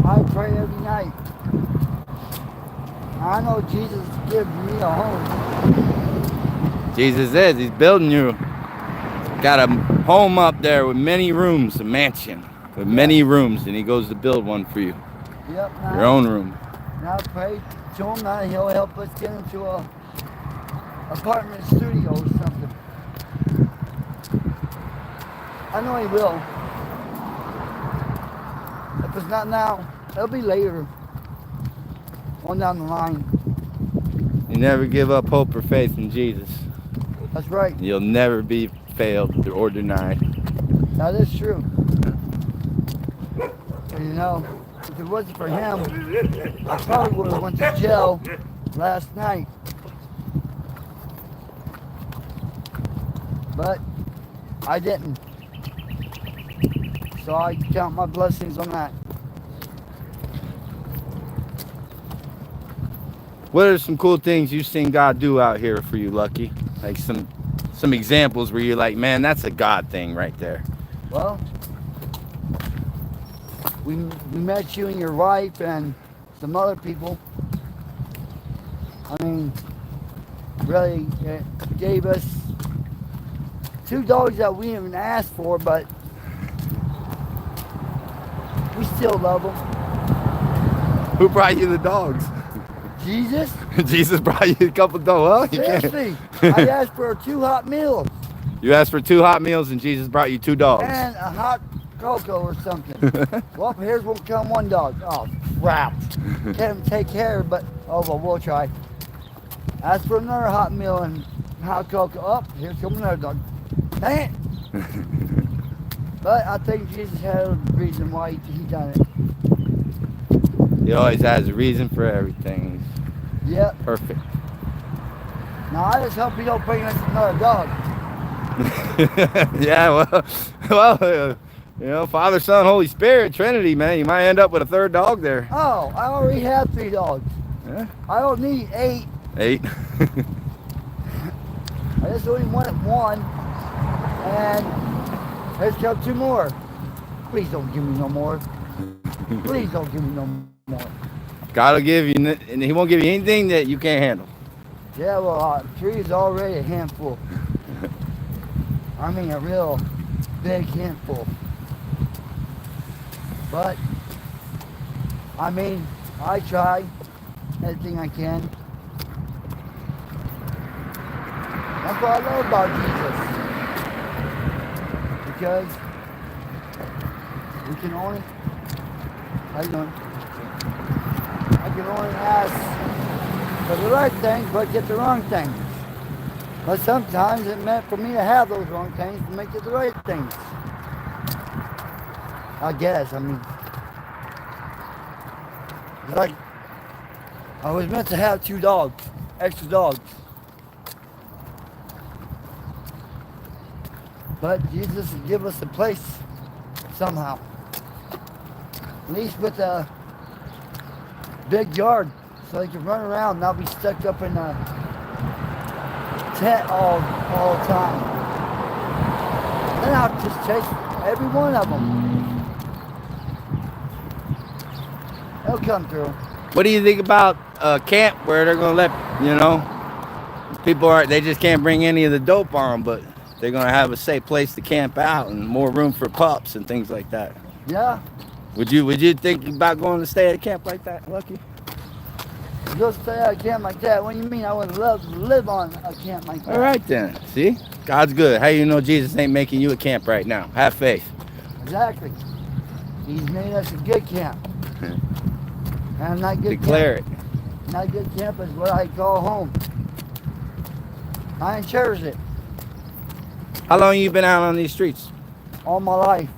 I pray every night. I know Jesus gives me a home. Jesus is. He's building you. Got a home up there with many rooms, a mansion with many rooms, and he goes to build one for you. Yep. Your own room. And I pray to him that he'll help us get into a apartment studio or something. I know he will. If it's not now, it'll be later. On down the line. You never give up hope or faith in Jesus. That's right. You'll never be failed or denied. That is true. And you know, if it wasn't for him, I probably would have went to jail last night. But I didn't. So I count my blessings on that. What are some cool things you've seen God do out here for you, Lucky? Like some examples where you're like, man, that's a God thing right there. Well, we met you and your wife and some other people. I mean, really, it gave us 2 dogs that we didn't even ask for, but we still love them. Who brought you the dogs? Jesus? Jesus brought you a couple dogs. Well, you Seriously, I asked for 2 hot meals You asked for 2 hot meals and Jesus brought you 2 dogs. and a hot cocoa or something. Well, here's what come 1 dog. Oh, crap. Can't take care, but oh well, we'll try. Ask for another hot meal and hot cocoa. Up, here comes another dog. Dang it! But I think Jesus had a reason why he done it. He always has a reason for everything. Yep. Perfect. Now I just hope he don't bring us another dog. Yeah, well, Father, Son, Holy Spirit, Trinity, man. You might end up with a third dog there. Oh, I already have 3 dogs. Yeah. I don't need 8. 8. I just only wanted 1. And here's come 2 more. Please don't give me no more. Please don't give me no more. God will give you, and He won't give you anything that you can't handle. Yeah, well, 3 is already a handful. I mean, a real big handful. But, I mean, I try everything I can. That's what I love about Jesus. Because we can only, how you doing? I can only ask for the right things, but get the wrong things. But sometimes it meant for me to have those wrong things to make it the right things. I guess, I mean, like, I was meant to have 2 dogs, extra dogs. But Jesus would give us a place somehow. At least with a big yard so they can run around and not be stuck up in a tent all the time. Then I'll just chase every one of them. They'll come through. What do you think about camp where they're gonna let people they just can't bring any of the dope on them, but they're gonna have a safe place to camp out and more room for pups and things like that? Yeah. Would you think about going to stay at a camp like that, Lucky? You'll stay at a camp like that. What do you mean? I would love to live on a camp like that. All right then. See, God's good. How you know Jesus ain't making you a camp right now? Have faith. Exactly. He's made us a good camp. And not good Declare camp. Not good camp is what I call home. I cherish it it. How long you been out on these streets? all my life.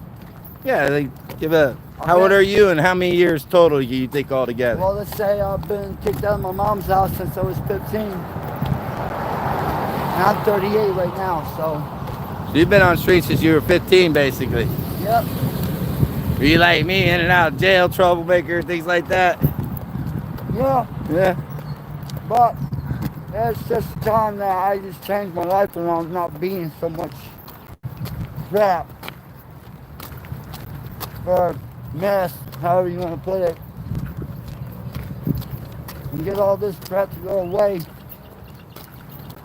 Yeah, they give a. How old are you, and how many years total do you think altogether? Well, let's say I've been kicked out of my mom's house since I was 15. And I'm 38 right now, so. So you've been on the streets since you were 15, basically. Yep. Were you like me, in and out of jail, troublemaker, things like that? Yeah. Yeah. But it's just a time that I just changed my life around, not being so much crap or mess, however you want to put it, and get all this crap to go away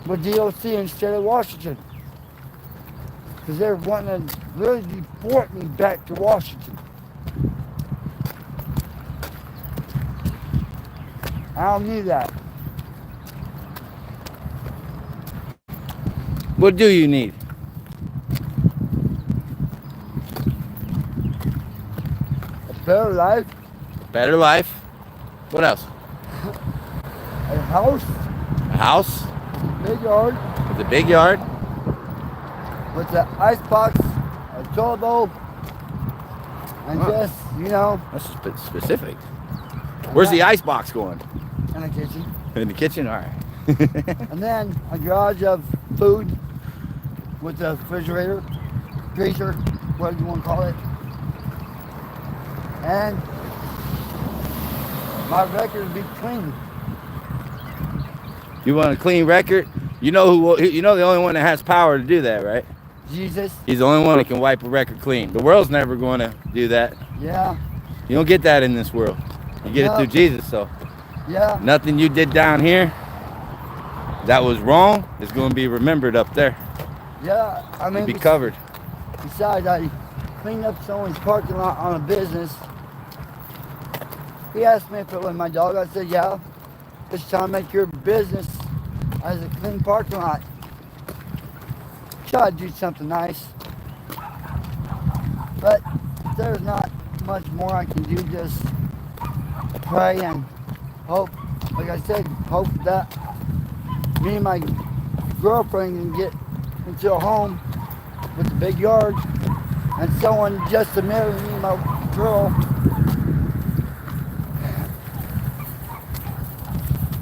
with DOC instead of Washington, because they're wanting to really deport me back to Washington. I don't need that. What do you need? A better life, Better life. What else? a house, A house big yard, with a big yard. with an icebox, a toilet bowl, and Wow. just, you know, That's specific. Where's the ice box going? in the kitchen. In the kitchen? All right. And then a garage of food with a refrigerator, freezer, whatever you want to call it. And my record would be clean. You want a clean record? You know the only one that has power to do that, right? Jesus. He's the only one that can wipe a record clean. The world's never going to do that. Yeah. You don't get that in this world. You get it through Jesus. So Yeah. nothing you did down here that was wrong is going to be remembered up there. Yeah. I mean, You'll be covered. besides, I cleaned up someone's parking lot on a business. He asked me if it was my dog. I said, yeah. It's time to make your business as a clean parking lot. Try to do something nice. But there's not much more I can do. Just pray and hope, like I said, hope that me and my girlfriend can get into a home with a big yard and someone just to marry me and my girl.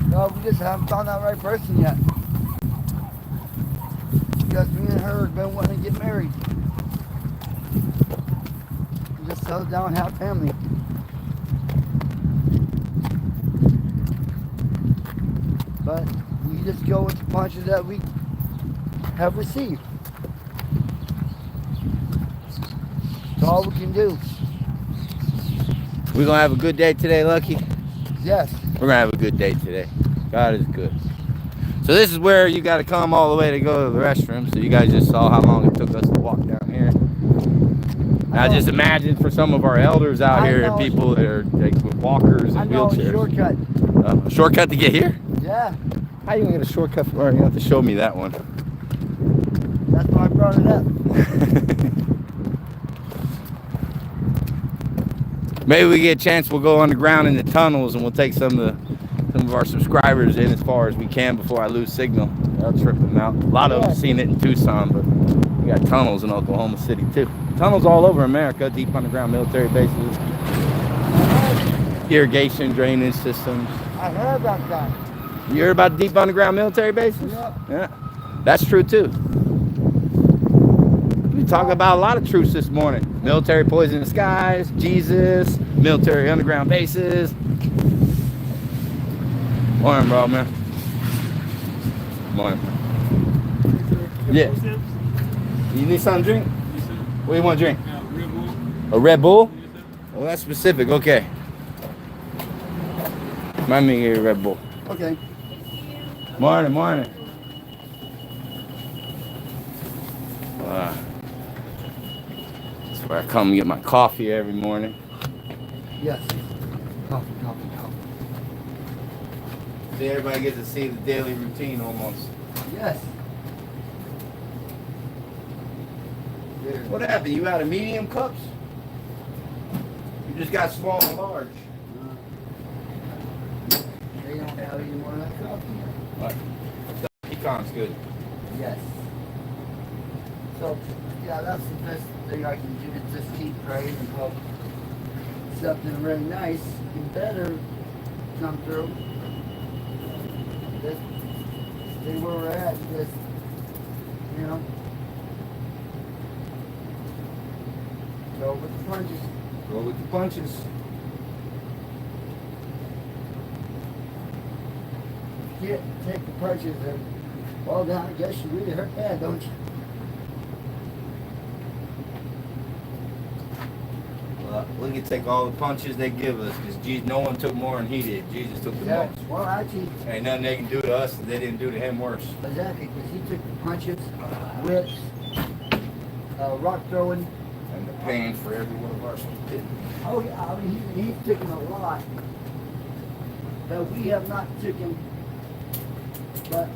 No, we just haven't found that right person yet. Because me and her have been wanting to get married. Just settle down and have family. But we just go with the punches that we have received. That's all we can do. We're gonna have a good day today, Lucky. Yes. We're gonna have a good day today. God is good. So this is where you got to come all the way to go to the restroom. So you guys just saw how long it took us to walk down here. Now just imagine for some of our elders out here and people that are like with walkers and wheelchairs. Shortcut. A shortcut to get here? Yeah. How you gonna get a shortcut from there? You have to show me that one. That's why I brought it up. Maybe we get a chance, we'll go underground in the tunnels and we'll take some of our subscribers in as far as we can before I lose signal. That'll trip them out. A lot of them have seen it in Tucson, but we got tunnels in Oklahoma City too. Tunnels all over America, deep underground military bases, irrigation, drainage systems. I heard about that. You heard about deep underground military bases? Yep. Yeah, that's true too. We talk about a lot of truths this morning. Military poison skies, Jesus, military underground bases. Morning, bro, man. Morning. Yeah. You need something to drink? What do you want to drink? A Red Bull? Oh, that's specific. Okay. Mind me get a Red Bull. Okay. Morning, morning. That's where I come get my coffee every morning. Yes. Coffee. See, everybody gets to see the daily routine almost. Yes. What happened? You out of medium cups? You just got small and large. They don't have any more of that coffee. What? The pecan's good. Yes. So, yeah, that's the best thing I can do to just keep praying and hope something really nice and better come through. Just stay where we're at, just, you know, go with the punches. Go with the punches. Take the punches and, well, then I guess you really hurt bad, don't you? Well, we can take all the punches they give us because no one took more than he did. Jesus took the most. Well, actually, Ain't nothing they can do to us that they didn't do to him worse. exactly, because he took the punches, whips, rock throwing. And the pain for every one of us did. Oh yeah, I mean, he's taken a lot that we have not taken. But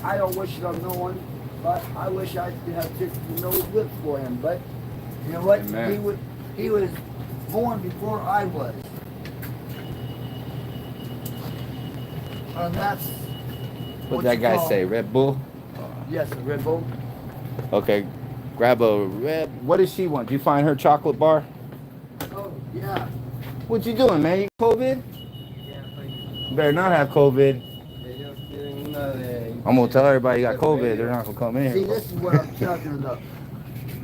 I don't wish it on no one. But I wish I could have taken no whips for him. But you know what? Amen. He was born before I was. And that's What'd that guy say? Red Bull? Yes, a Red Bull. Okay. Grab a red. What does she want? Did you find her chocolate bar? Oh, yeah. What you doing, man? You COVID? You better not have COVID. I'm gonna tell everybody you got COVID. They're not gonna come in See, here. this is what I'm talking about.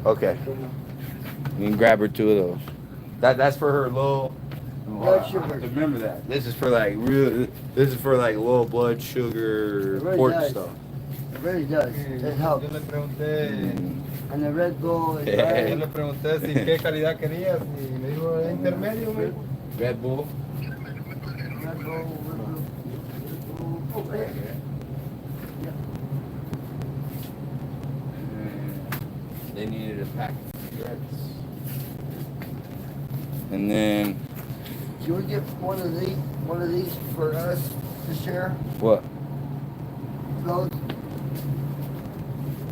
Okay. You can grab her two of those. That's for her low Blood sugar. Remember that. This is for like real. This is for like low blood sugar It really pork does. stuff. It really does. It helps. Yo le pregunté, And the Red Bull is yo right. le pregunté si qué calidad querías y me dijo intermedio, me dijo. Red Bull. Red Bull. Oh, yeah. They needed a pack of cigarettes. And then Do you want to get one of these for us to share? what? Those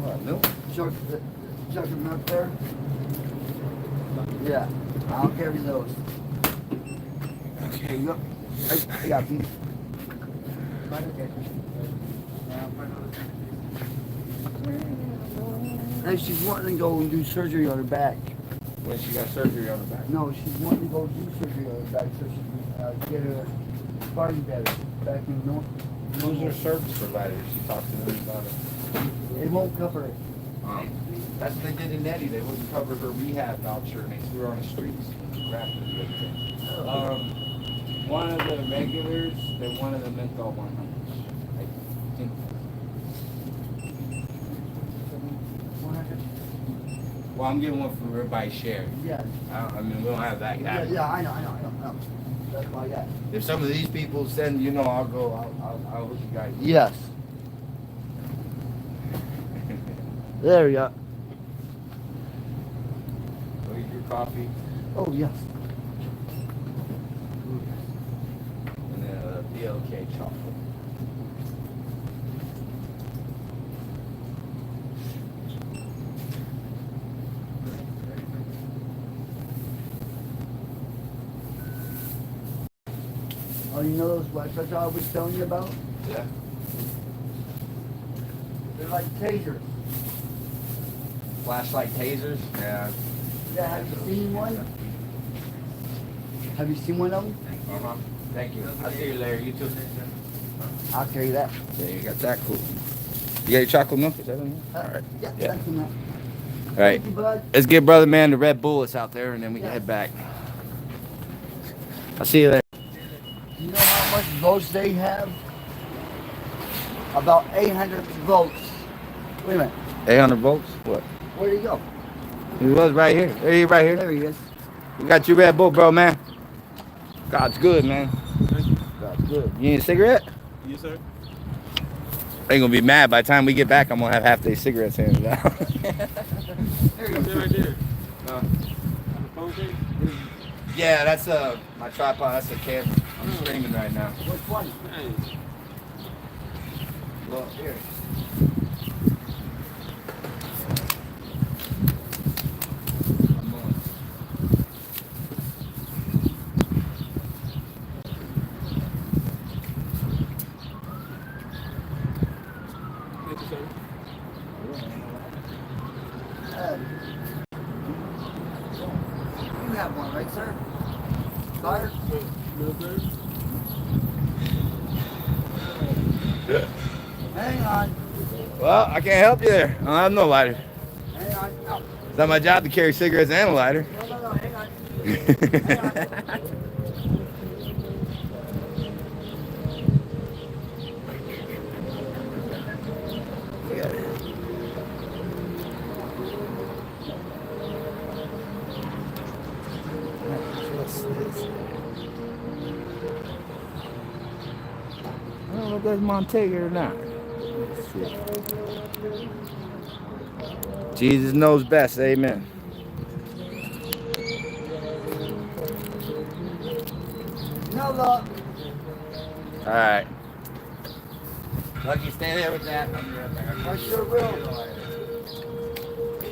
What? Milk? chuck them up there. Yeah, I'll carry those. There you go. I got these. Right, okay. And she's wanting to go and do surgery on her back. When she got surgery on the back. No, she's wanting to go do surgery on her back so she can get her body better back in normal. Who's her service provider? She talked to them about it. It won't cover it. That's what they did in Nettie. They wouldn't cover her rehab voucher and they threw her on the streets. One of the regulars, then one of the menthol 100s. I think. 100? Well, I'm getting one for everybody share. Yeah. I mean, we don't have that. Yeah, I know. That's why I got it. If some of these people send, I'll go. I'll hook you guys. Yes. There we go. Go eat your coffee. Oh, yes. And then a BLK chocolate. Oh, you know those websites I was telling you about? Yeah. They're like tasers. Flashlight tasers. Yeah. Yeah, have you seen one? Have you seen one of them? Uh-huh. Thank you. I'll see you later. You too. I'll carry that. Yeah, you got that cool. You got your chocolate milk? Is that in here? All right. Yeah, Yeah. thank you, man. All right. Thank you, bud. Let's get Brother Man the Red Bull that's out there, and then we can head back. I'll see you later. You know how much votes they have? About 800 votes. Wait a minute. 800 volts? What? Where'd he go? He was right here. There he right here. There he is. We got your Red Bull, bro, man. God's good, man. God's good. You need a cigarette? Yes, sir. They ain't gonna be mad by the time we get back. I'm gonna have half their cigarettes handed out. There you Stay go. right there. The phone case? Yeah, that's my tripod. That's a cam. I'm streaming right now. Which one? Hey. Well, here. Thank you, sir. You have one, right, sir? Fire? Military? Hang on. Well, I can't help you there. I don't have no lighter. Hang on. No, It's not my job to carry cigarettes and a lighter. no. Hang on. Hang on. I don't know if that's Montego or not. Let's see. Jesus knows best. Amen. No luck. All right. Lucky, stay there with that. I sure will.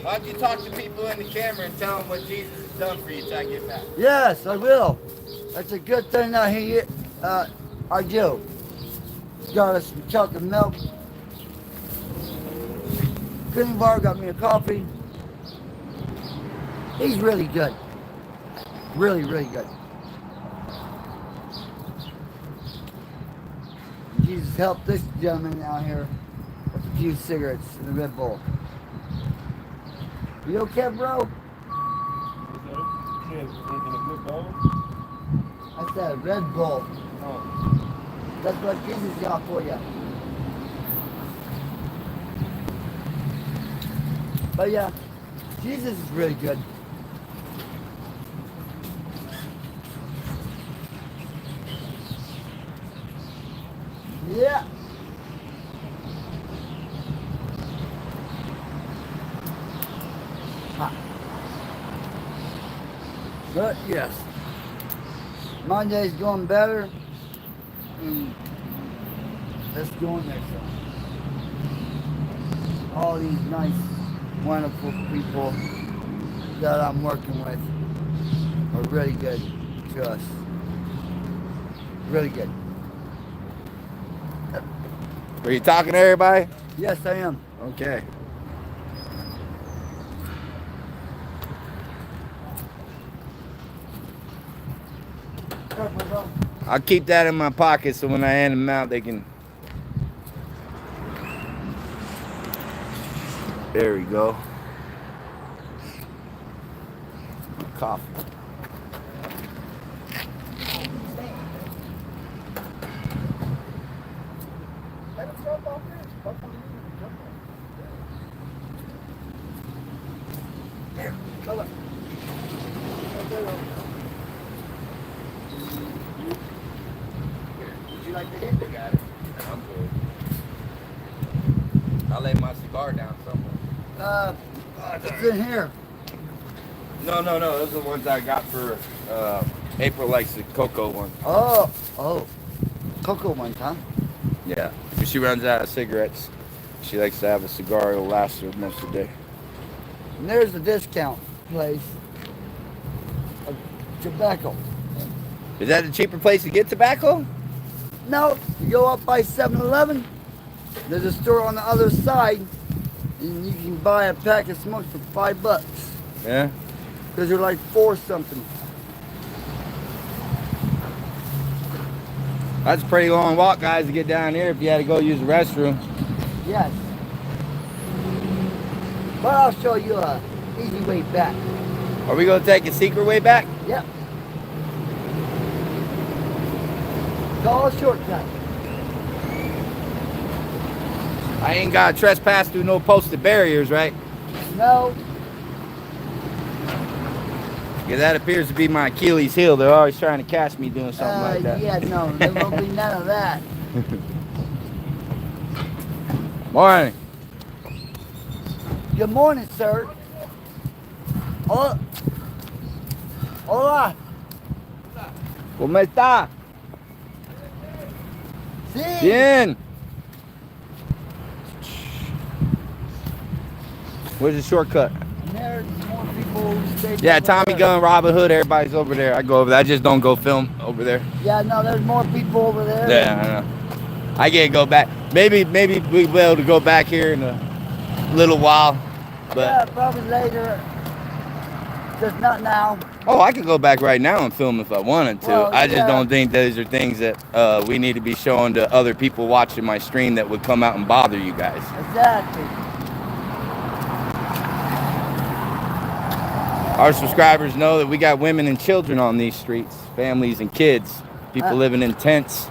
Why don't you talk to people in the camera and tell them what Jesus has done for you till I get back? Yes, I will. That's a good thing that I do. Got us some chocolate milk. Green bar got me a coffee. He's really good. Really, really good. Jesus helped this gentleman out here with a few cigarettes and a Red Bull. You okay, bro? Yes, sir. In a good bowl? I said a Red Bull. Oh. That's what Jesus got for you. But yeah, Jesus is really good. Yeah. Ha. But yes, Monday's going better. Let's go on next one. All these nice, wonderful people that I'm working with are really good to us. Really good. Were you talking to everybody? Yes, I am. Okay. I'll keep that in my pocket so when I hand them out, they can. There we go. Coffee. Here, go up. Would you like to hit? You got it. I'm good. I'll lay my cigar down somewhere. It's in here. No. Those are the ones I got for April likes the cocoa one. Oh. Cocoa ones, huh? Yeah. If she runs out of cigarettes, she likes to have a cigar. It'll last her most of the day. And there's the discount place of tobacco. Is that a cheaper place to get tobacco? No, you go up by 7-Eleven. There's a store on the other side, and you can buy a pack of smokes for $5. Yeah. Because they're like 4 something. That's a pretty long walk, guys, to get down here if you had to go use the restroom. Yes. But I'll show you a easy way back. Are we going to take a secret way back? Yep. It's all a shortcut. I ain't got to trespass through no posted barriers, right? No. Because that appears to be my Achilles heel. They're always trying to catch me doing something like that. Yeah, no, there won't be none of that. Morning. Good morning, sir. Hola. Hola. ¿Cómo está? Sí. Bien. Where's the shortcut? And there's more people who stay Yeah, over Tommy there. Gun, Robin Hood, everybody's over there. I go over there. I just don't go film over there. Yeah, no, there's more people over there. Yeah, I know. I can't go back. Maybe we'll be able to go back here in a little while. But Yeah, probably later. Just not now. oh, I could go back right now and film if I wanted to. Well, I just yeah. don't think those are things that we need to be showing to other people watching my stream that would come out and bother you guys. Exactly. Our subscribers know that we got women and children on these streets, families and kids, people living in tents.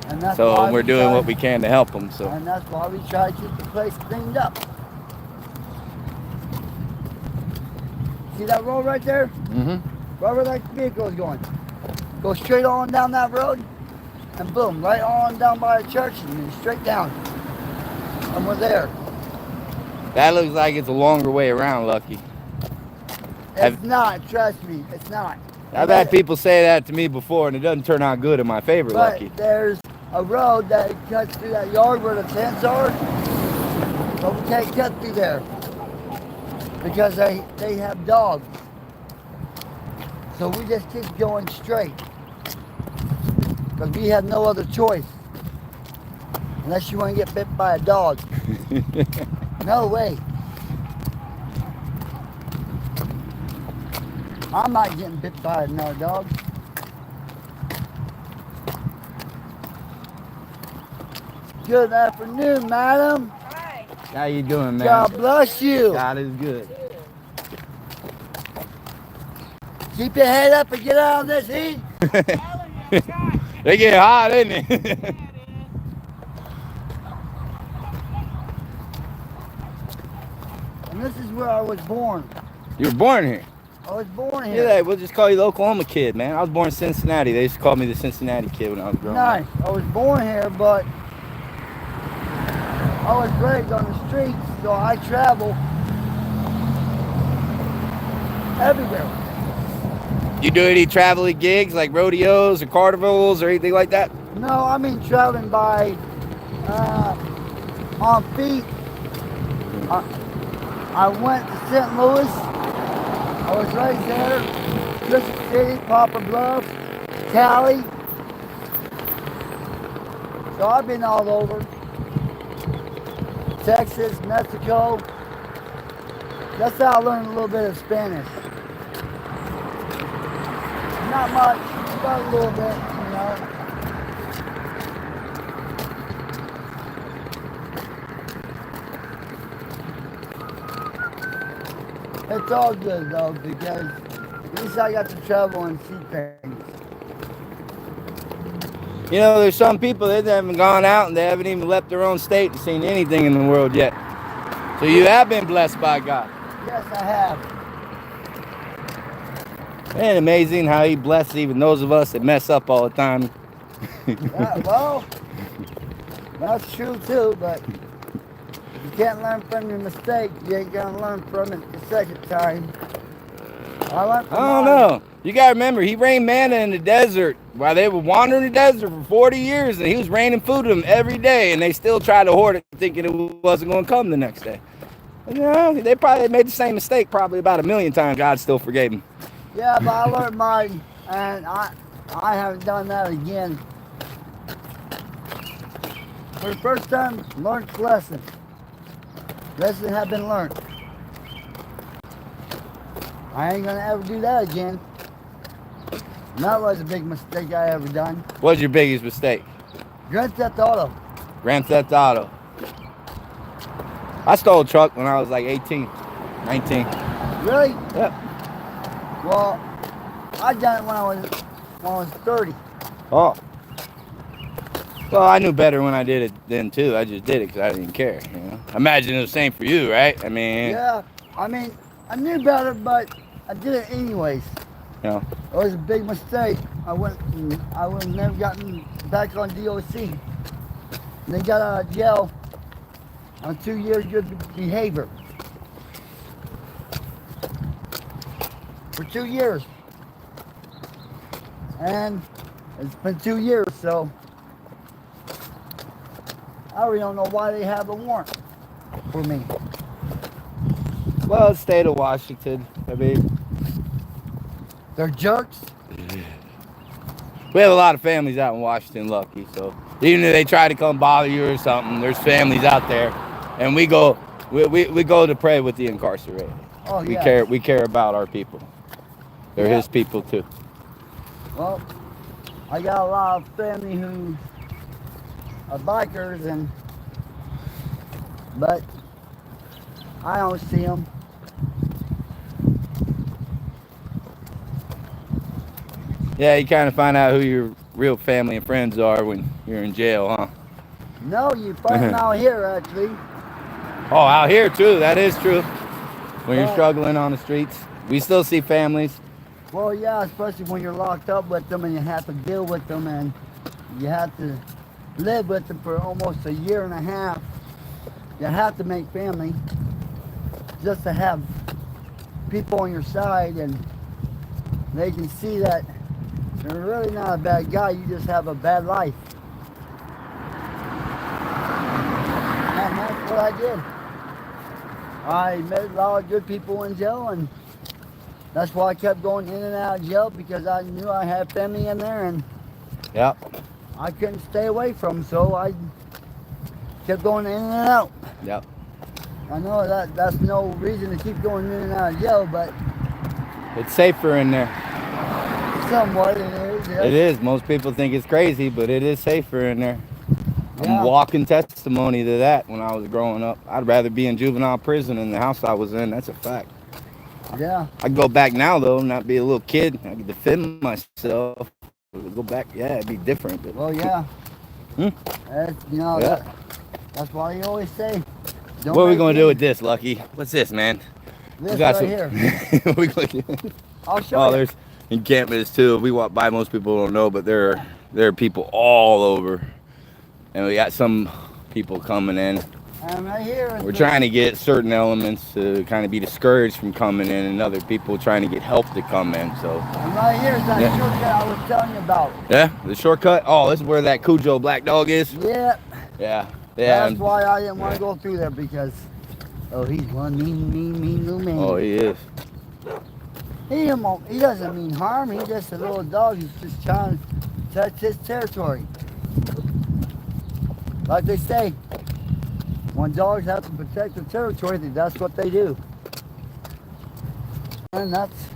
And that's So why we're doing try- what we can to help them. So And that's why we try to keep the place cleaned up. See that road right there? Right where that vehicle is going. Go straight on down that road, and boom, right on down by the church, and then straight down. And we're there. that looks like it's a longer way around, Lucky. It's not, trust me, it's not. I've had people say that to me before, and it doesn't turn out good in my favor, But Lucky. there's a road that cuts through that yard where the tents are, but we can't cut through there because they have dogs. So we just keep going straight because we have no other choice unless you want to get bit by a dog. No way. I'm not getting bit by another dog. Good afternoon, madam. Hi. How you doing, man? God bless you. God is good. Keep your head up and get out of this heat. They get hot, isn't it? And this is where I was born. You were born here. I was born here. Yeah, we'll just call you the Oklahoma kid, man. I was born in Cincinnati. They used to call me the Cincinnati kid when I was growing Nice. up. I was born here, but I was raised on the streets, so I travel everywhere. You do any traveling gigs like rodeos or carnivals or anything like that? No, I mean traveling by on feet. I went to St. Louis. I was raised there. Crystal City, Poplar Bluff, Cali. So I've been all over. Texas, Mexico. That's how I learned a little bit of Spanish. Not much, but a little bit, you know. It's all good though, because at least I got to travel and see things. You know, there's some people that haven't gone out and they haven't even left their own state and seen anything in the world yet. So you have been blessed by God. Yes, I have. And amazing how he blesses even those of us that mess up all the time. Yeah, well, that's true too, but if you can't learn from your mistake, you ain't gonna learn from it the second time. I learned from I don't mine. know. You gotta remember, he rained manna in the desert while they were wandering the desert for 40 years, and he was raining food to them every day, and they still tried to hoard it, thinking it wasn't going to come the next day. And, you know, they probably made the same mistake probably about 1,000,000 times. God still forgave them. Yeah, but I learned mine, and I haven't done that again. For the first time, learned the lesson. Lesson have been learned. I ain't gonna ever do that again. That was a big mistake I ever done. What's your biggest mistake? Grand Theft Auto. Grand Theft Auto. I stole a truck when I was like 18, 19. Really? Yep. Well, I done it when I was 30. Oh. Well, I knew better when I did it then too. I just did it because I didn't care. You know? I imagine it was the same for you, right? I mean. Yeah. I mean, I knew better, but I did it anyways. You know. It was a big mistake. I would have never gotten back on DOC. They got out of jail on 2 years good behavior. For 2 years. And it's been 2 years, so I really don't know why they have a warrant for me. Well, state of Washington. I mean, They're jerks. we have a lot of families out in Washington, lucky. So even if they try to come bother you or something, there's families out there, and we go to pray with the incarcerated. Oh, We yeah. care about our people. They're Yeah. his people too. Well, I got a lot of family who are bikers, but I don't see them. Yeah, you kind of find out who your real family and friends are when you're in jail, huh? No, you find them out here actually. Oh, out here too. That is true. When you're Well- struggling on the streets, we still see families. Well, yeah, especially when you're locked up with them and you have to deal with them and you have to live with them for almost a year and a half. You have to make family just to have people on your side, and they can see that you're really not a bad guy, you just have a bad life. And that's what I did. I met a lot of good people in jail, and that's why I kept going in and out of jail, because I knew I had family in there and Yep. I couldn't stay away from them, so I kept going in and out. Yep. I know that's no reason to keep going in and out of jail, but It's safer in there. somewhat it is. Yes. It is. Most people think it's crazy, but it is safer in there. Yeah. I'm walking testimony to that when I was growing up. I'd rather be in juvenile prison than the house I was in. That's a fact. Yeah. I could go back now, though, not be a little kid. I could defend myself. Go back, yeah, it'd be different. But Well, yeah. Hmm? That's, you know, Yeah. that's why you always say. Don't what are we make going to it- do with this, Lucky? What's this, man? This We got right here. What we gonna- I'll show Oh, you. there's encampments too. We walk by, most people don't know, but there are people all over, and we got some people coming in. And right here. is We're the- trying to get certain elements to kind of be discouraged from coming in, and other people trying to get help to come in. So And right here is that Yeah. shortcut I was telling you about. yeah, the shortcut. Oh, this is where that Cujo black dog is. Yeah. Yeah, yeah. That's why I didn't want to go through there, because he's one mean little man. Oh, he is. He doesn't mean harm. He's just a little dog. He's just trying to touch his territory. like they say, when dogs have to protect the territory, that's what they do. And that's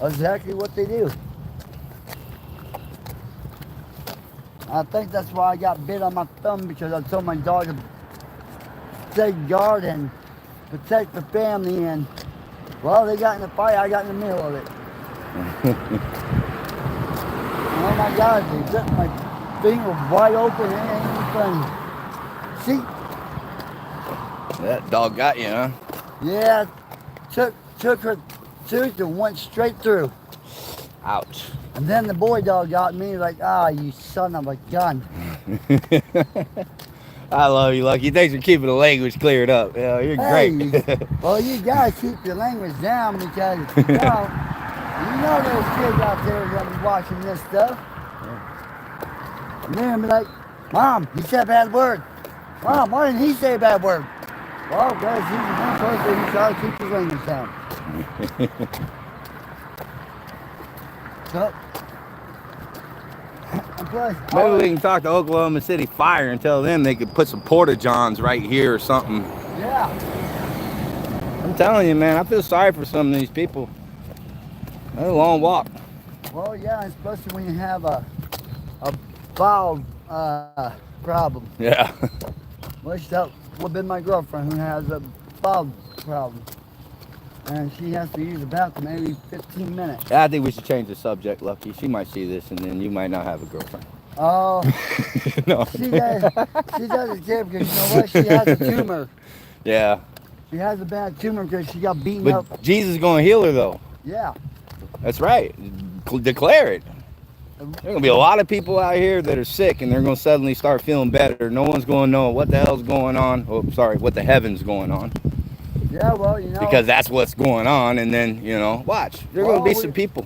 exactly what they do. I think that's why I got bit on my thumb, because I told my dog to stay guard and protect the family, and well, they got in a fight, I got in the middle of it. Oh my God, they took my finger wide open and see? That dog got you, huh? Yeah, took her tooth and went straight through. Ouch. And then the boy dog got me, like, ah, you son of a gun. I love you, Lucky. Thanks for keeping the language cleared up. Yeah, you're great. Well, you gotta keep your language down, because you know there's kids out there that be watching this stuff. And they're gonna be like, Mom, he said a bad word. Mom, why didn't he say a bad word? Well, because he's the one person who tries to keep his language down. So, and plus, Maybe we can talk to Oklahoma City Fire and tell them they could put some porta-johns right here or something. yeah. I'm telling you, man, I feel sorry for some of these people. That's a long walk. Well, yeah, especially when you have a bowel problem. Yeah. Which that would have been my girlfriend, who has a bowel problem. And she has to use the bathroom every 15 minutes. I think we should change the subject, Lucky. She might see this, and then you might not have a girlfriend. Oh, No. she doesn't care, because you know what? She has a tumor. Yeah. She has a bad tumor because she got beaten But up. Jesus is going to heal her, though. Yeah. That's right. Declare it. There's going to be a lot of people out here that are sick, and they're going to suddenly start feeling better. No one's going to know what the hell's going on. Oh, sorry, what the heaven's going on. Yeah, well, you know. Because that's what's going on, and then, watch. There are going to be some people.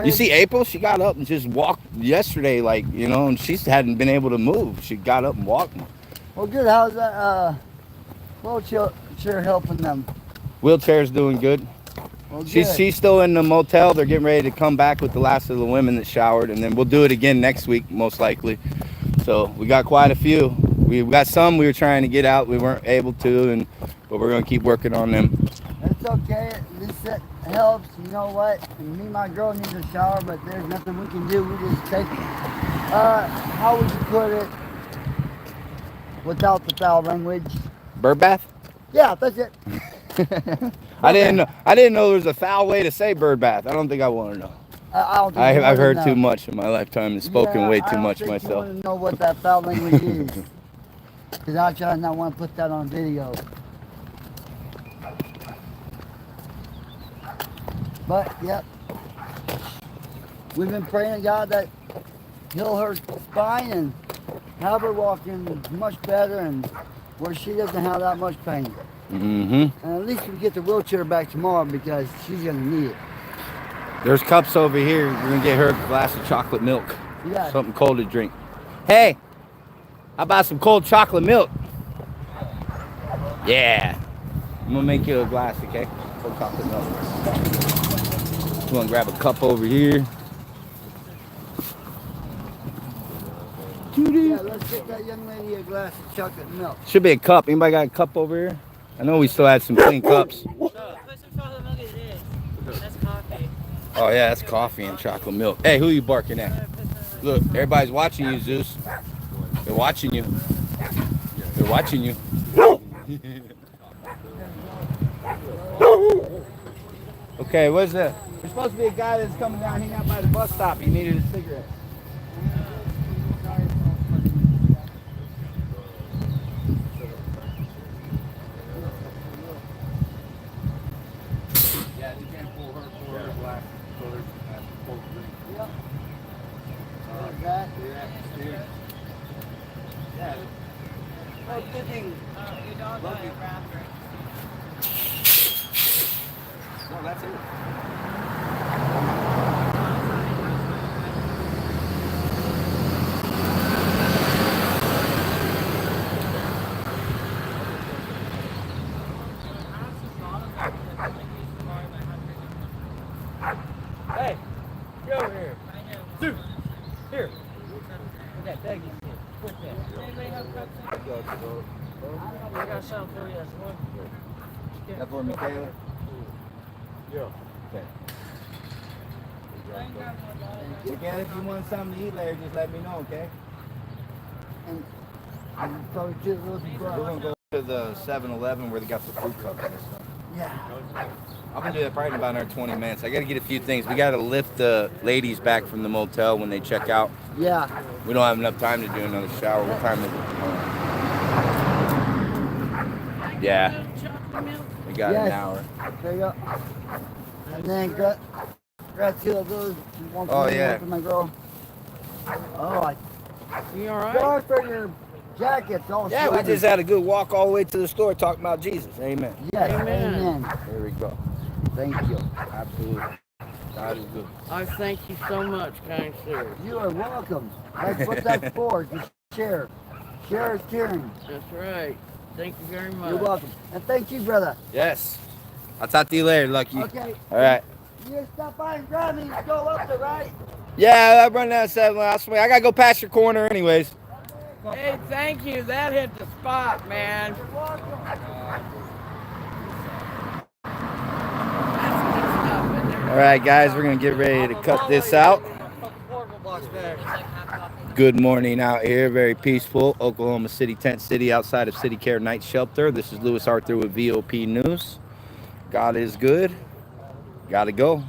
You see April? She got up and just walked yesterday, and she hadn't been able to move. She got up and walked. Well, good. How's that wheelchair helping them? Wheelchair's doing good. Well, good. She's still in the motel. They're getting ready to come back with the last of the women that showered, and then we'll do it again next week, most likely. So we got quite a few. We got some we were trying to get out. We weren't able to, but we're going to keep working on them. It's okay. This helps. You know what? And me and my girl need a shower, but there's nothing we can do. We just take how would you put it without the foul language? Bird bath? Yeah, that's it. I didn't know there was a foul way to say bird bath. I don't think I want to know. I don't think I've heard know. too much in my lifetime and spoken way too much myself. I don't know what that foul language is, because I try not want to put that on video. But yep, we've been praying to God that heal her spine and have her walking much better, and where she doesn't have that much pain. Mm-hmm. And at least we get the wheelchair back tomorrow, because she's gonna need it. There's cups over here. We're gonna get her a glass of chocolate milk. Yeah. Something cold to drink. Hey, how about some cold chocolate milk? Yeah. I'm gonna make you a glass, okay? Cold chocolate milk. I'm gonna grab a cup over here. Yeah, let's get that young lady a glass of chocolate milk. Should be a cup. Anybody got a cup over here? I know we still had some clean cups. Put some chocolate milk in this. That's coffee. Oh yeah, that's coffee and chocolate milk. Hey, who you barking at? Look, everybody's watching you, Zeus. They're watching you. They're watching you. Okay, what's that? There's supposed to be a guy that's coming down, hanging out by the bus stop. He needed a cigarette. Yeah, you can't pull her glass. So there's full drink. Yep. Like that. Yeah. Oh, good thing. Your dog got a raptor. No, that's it. Hey, get over here. Dude, here. Put that bag in here. Put that. me, Kayla? Yeah. Okay. Again, if you want something to eat later, just let me know, okay? And so it's just looking We're for. gonna go to the 7-Eleven where they got the fruit cups and stuff. Yeah. I'm gonna do that probably in about another 20 minutes. I gotta get a few things. We gotta lift the ladies back from the motel when they check out. Yeah. We don't have enough time to do another shower. What time is it? Yeah. We got Yes. an hour. There you go. And then grab two of those. One for Oh, me, yeah. one for my girl. Oh, You all right? sorry for your jackets all Yeah, we sweaty. just had a good walk all the way to the store talking about Jesus. Amen. Yes, Amen. amen. There we go. Thank you. Absolutely. God is good. I thank you so much, kind sir. You are welcome. That's what that's for, to share. Share is caring. That's right. Thank you very much. You're welcome. And thank you, brother. Yes. I'll talk to you later, Lucky. Okay. All right. You just stop by and grab me and go up there, right? Yeah, I run down 7. I swear, I gotta go past your corner anyways. Hey, thank you. That hit the spot, man. You're welcome. That's good stuff. Isn't it? All right, guys, we're gonna get ready to cut this out. Good morning out here, very peaceful. Oklahoma City, Tent City, outside of City Care Night Shelter. This is Lewis Arthur with VOP News. God is good. Gotta go.